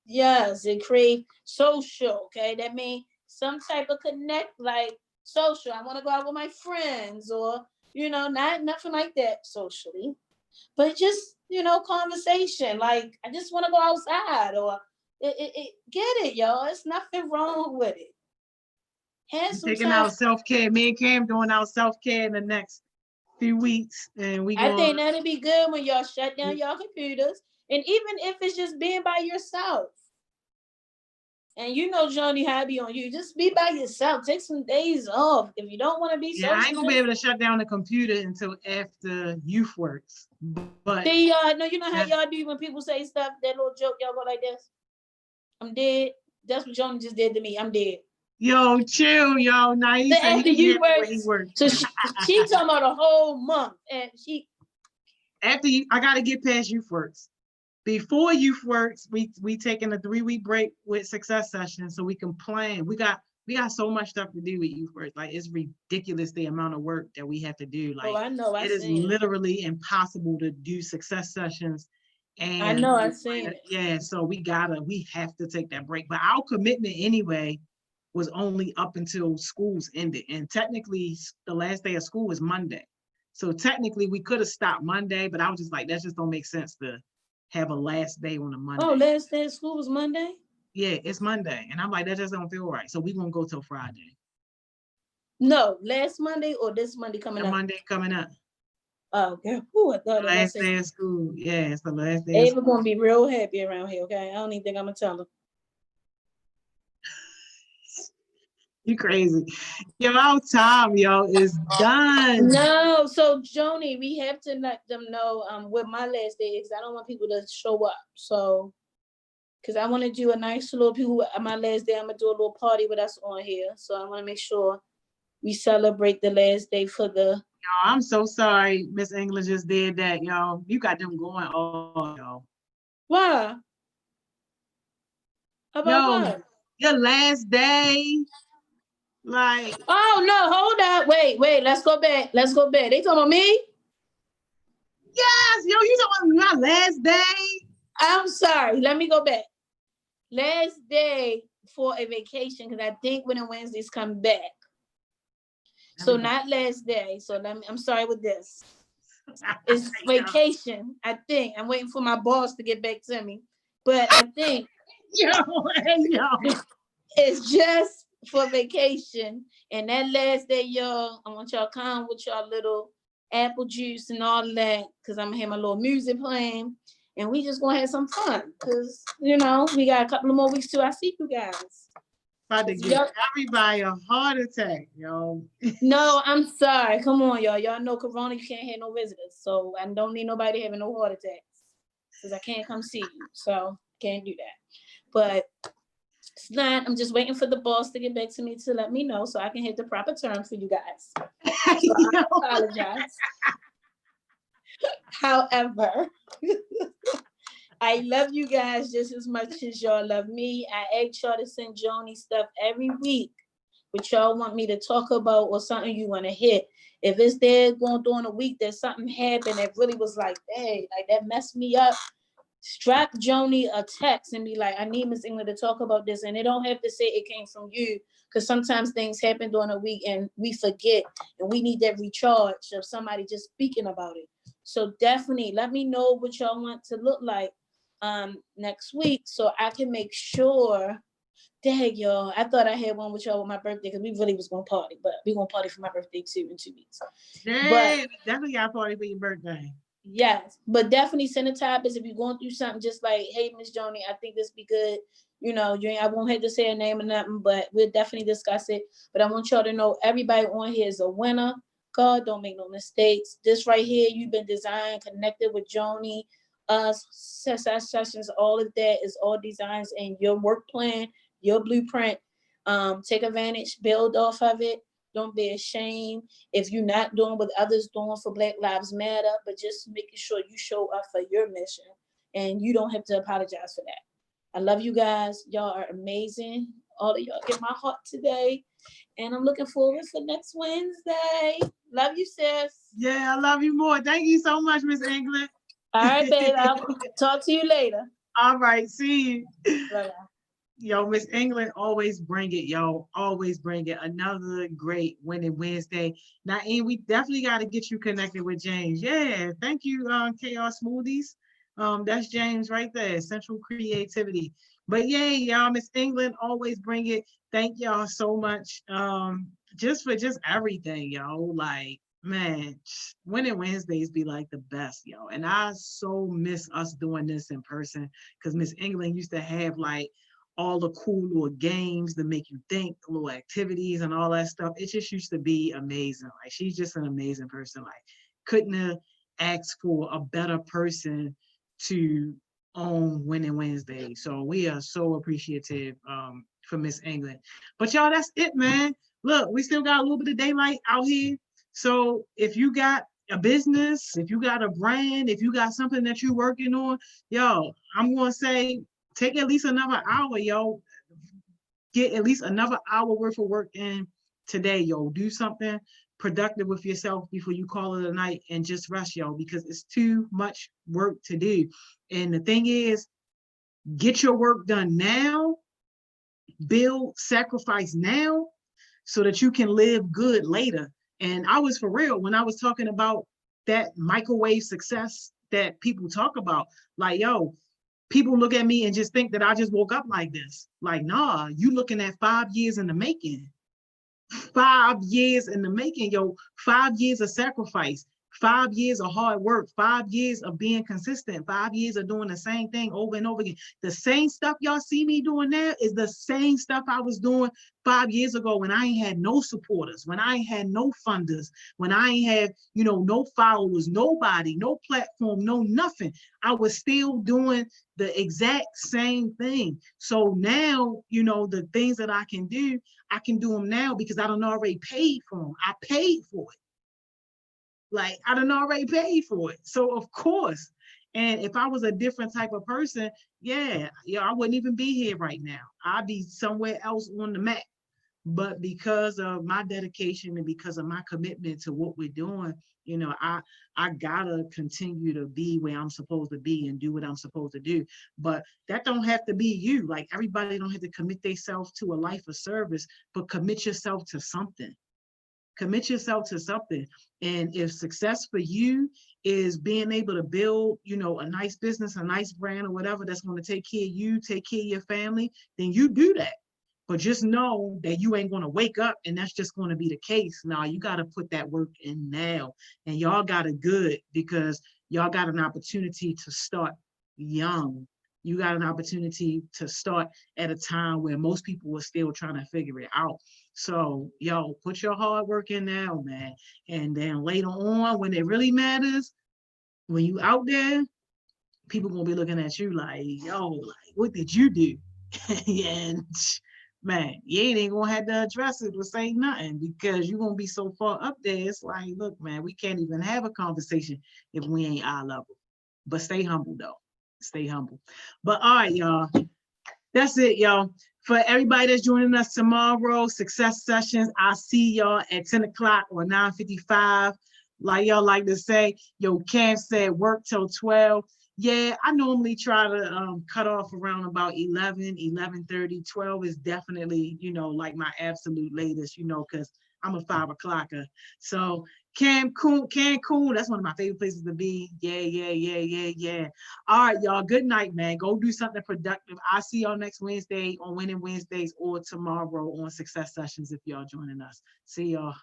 Yes, it craves social. Okay, that means some type of connect, like social. I want to go out with my friends, or you know, nothing like that socially, but just you know, conversation. Like, I just want to go outside, or get it, y'all. It's nothing wrong with it. Have some taking time. out self-care. Me and Cam doing our self-care in the next few weeks, and I think that'd be good when y'all shut down your computers, and even if it's just being by yourself. And you know, Johnny, how I be on you. Just be by yourself. Take some days off. If you don't want to be social. I ain't gonna be able to shut down the computer until after youth works. But see, no, you know how y'all do when people say stuff, that little joke, y'all go like this. I'm dead. That's what Johnny just did to me. I'm dead. Yo, chill, yo. Now he said he works. So she talking about a whole month, and she. After I gotta get past youth works. Before youth works, we taking a 3-week break with success sessions so we can plan. We got so much stuff to do with youth works. Like, it's ridiculous the amount of work that we have to do. Like, I know. It is literally impossible to do success sessions. And I know. I've seen it. Yeah, so we have to take that break. But our commitment anyway was only up until schools ended. And technically, the last day of school was Monday. So technically, we could have stopped Monday, but I was just like, that just don't make sense to have a last day on a Monday. Oh, last day of school was Monday? Yeah, it's Monday. And I'm like, that just don't feel right. So we're going to go till Friday. No, last Monday or this Monday coming up? Monday coming up. Oh, girl. Ooh, I thought last day of school. Yeah, it's the last day. Ava going to be real happy around here, okay? I don't even think I'm going to tell her. You crazy. Your our time, yo, is done. No, so Joni, we have to let them know what my last day is. I don't want people to show up. So, because I want to do a nice little people. My last day, I'm going to do a little party with us on here. So I want to make sure we celebrate the last day for the. Yo, I'm so sorry Miss English just did that, yo. You got them going all, yo. Why? About what? Your last day. Like, Oh no, hold up. Wait, let's go back. Let's go back. They talking about me? yes, yo, you talking about my last day? I'm sorry. Let me go back. Last day for a vacation, because I think when the Wednesdays come back. So not last day. So I'm sorry with this. It's vacation. I think. I'm waiting for my boss to get back to me. But I think yo, it's just for vacation. And that last day, y'all, I want y'all to come with y'all little apple juice and all that, because I'm gonna have my little music playing. And we just gonna have some fun. Cause we got a couple of more weeks till I see you guys. About to give everybody a heart attack, yo. No, I'm sorry. Come on, y'all. Y'all know Corona, you can't have no visitors. So I don't need nobody having no heart attacks. Because I can't come see you. So can't do that. But it's not. I'm just waiting for the boss to get back to me to let me know so I can hit the proper term for you guys. So I apologize. However, I love you guys just as much as y'all love me. I ask y'all to send Joni stuff every week, which y'all want me to talk about or something you want to hit. If it's there going during a week that something happened that really was like, hey, like that messed me up, strap Joni a text and be like, I need Miss England to talk about this. And they don't have to say it came from you, because sometimes things happen during a week and we forget, and we need that recharge of somebody just speaking about it. So definitely let me know what y'all want to look like next week so I can make sure. Dang, y'all, I thought I had one with y'all with my birthday, because we really was going to party, but we're going to party for my birthday too in 2 weeks. Dang, definitely got a party for your birthday. Yes, but definitely send the topics if you're going through something, just like, hey, Miss Joni, I think this be good. I won't have to say a name or nothing, but we'll definitely discuss it. But I want y'all to know everybody on here is a winner. God, don't make no mistakes. This right here, you've been designed, connected with Joni, us, success sessions, all of that is all designs in your work plan, your blueprint. Take advantage, build off of it. Don't be ashamed if you're not doing what others doing for Black Lives Matter, but just making sure you show up for your mission, and you don't have to apologize for that. I love you guys. Y'all are amazing. All of y'all in my heart today. And I'm looking forward for next Wednesday. Love you, sis. Yeah, I love you more. Thank you so much, Miss England. All right, babe. I'll talk to you later. All right, see you. Bye-bye. Yo, Miss England, always bring it, yo. Always bring it. Another great winning Wednesday. Now, and we definitely got to get you connected with James. Yeah, thank you, Chaos Smoothies. That's James right there, Central Creativity. But yeah, y'all, Miss England, always bring it. Thank y'all so much. Just for just everything, yo. Like, man, winning Wednesdays be like the best, yo. And I so miss us doing this in person, because Miss England used to have like all the cool little games that make you think, little activities and all that stuff. It just used to be amazing. Like, she's just an amazing person. Like, couldn't have asked for a better person to own Winning Wednesday. So we are so appreciative for Miss England. But y'all, that's it, man. Look, we still got a little bit of daylight out here. So if you got a business, if you got a brand, if you got something that you're working on, yo, I'm going to say, take at least another hour, yo. Get at least another hour worth of work in today, yo. Do something productive with yourself before you call it a night and just rest, yo, because it's too much work to do. And the thing is, get your work done now, build, sacrifice now, so that you can live good later. And I was for real when I was talking about that microwave success that people talk about. Like, yo, people look at me and just think that I just woke up like this. Like, nah, you looking at 5 years in the making. 5 years in the making, yo. 5 years of sacrifice, 5 years of hard work, 5 years of being consistent, 5 years of doing the same thing over and over again. The same stuff y'all see me doing now is the same stuff I was doing 5 years ago when I ain't had no supporters, when I ain't had no funders, when I ain't had, no followers, nobody, no platform, no nothing. I was still doing the exact same thing. So now, the things that I can do them now because I done already paid for them. I paid for it. Like, I done already paid for it. So of course, and if I was a different type of person, I wouldn't even be here right now. I'd be somewhere else on the map. But because of my dedication and because of my commitment to what we're doing, I gotta continue to be where I'm supposed to be and do what I'm supposed to do. But that don't have to be you. Like, everybody don't have to commit themselves to a life of service, but commit yourself to something. Commit yourself to something. And if success for you is being able to build, a nice business, a nice brand or whatever that's going to take care of you, take care of your family, then you do that. But just know that you ain't going to wake up and that's just going to be the case. Now you got to put that work in now. And y'all got it good because y'all got an opportunity to start young. You got an opportunity to start at a time where most people were still trying to figure it out. So, yo, put your hard work in now, man. And then later on, when it really matters, when you out there, people gonna be looking at you like, yo, like, what did you do? And man, you ain't gonna have to address it or say nothing because you're gonna be so far up there. It's like, look, man, we can't even have a conversation if we ain't eye level. But stay humble though. Stay humble. But all right, y'all. That's it, y'all. For everybody that's joining us tomorrow, Success Sessions, I'll see y'all at 10 o'clock or 9:55. Like y'all like to say, yo, Cam said work till 12. Yeah, I normally try to cut off around about 11, 11:30. 12 is definitely, like my absolute latest, because I'm a 5 o'clocker. So Cancun, that's one of my favorite places to be. Yeah, yeah, yeah, yeah, yeah. All right, y'all. Good night, man. Go do something productive. I'll see y'all next Wednesday on Winning Wednesdays or tomorrow on Success Sessions if y'all joining us. See y'all.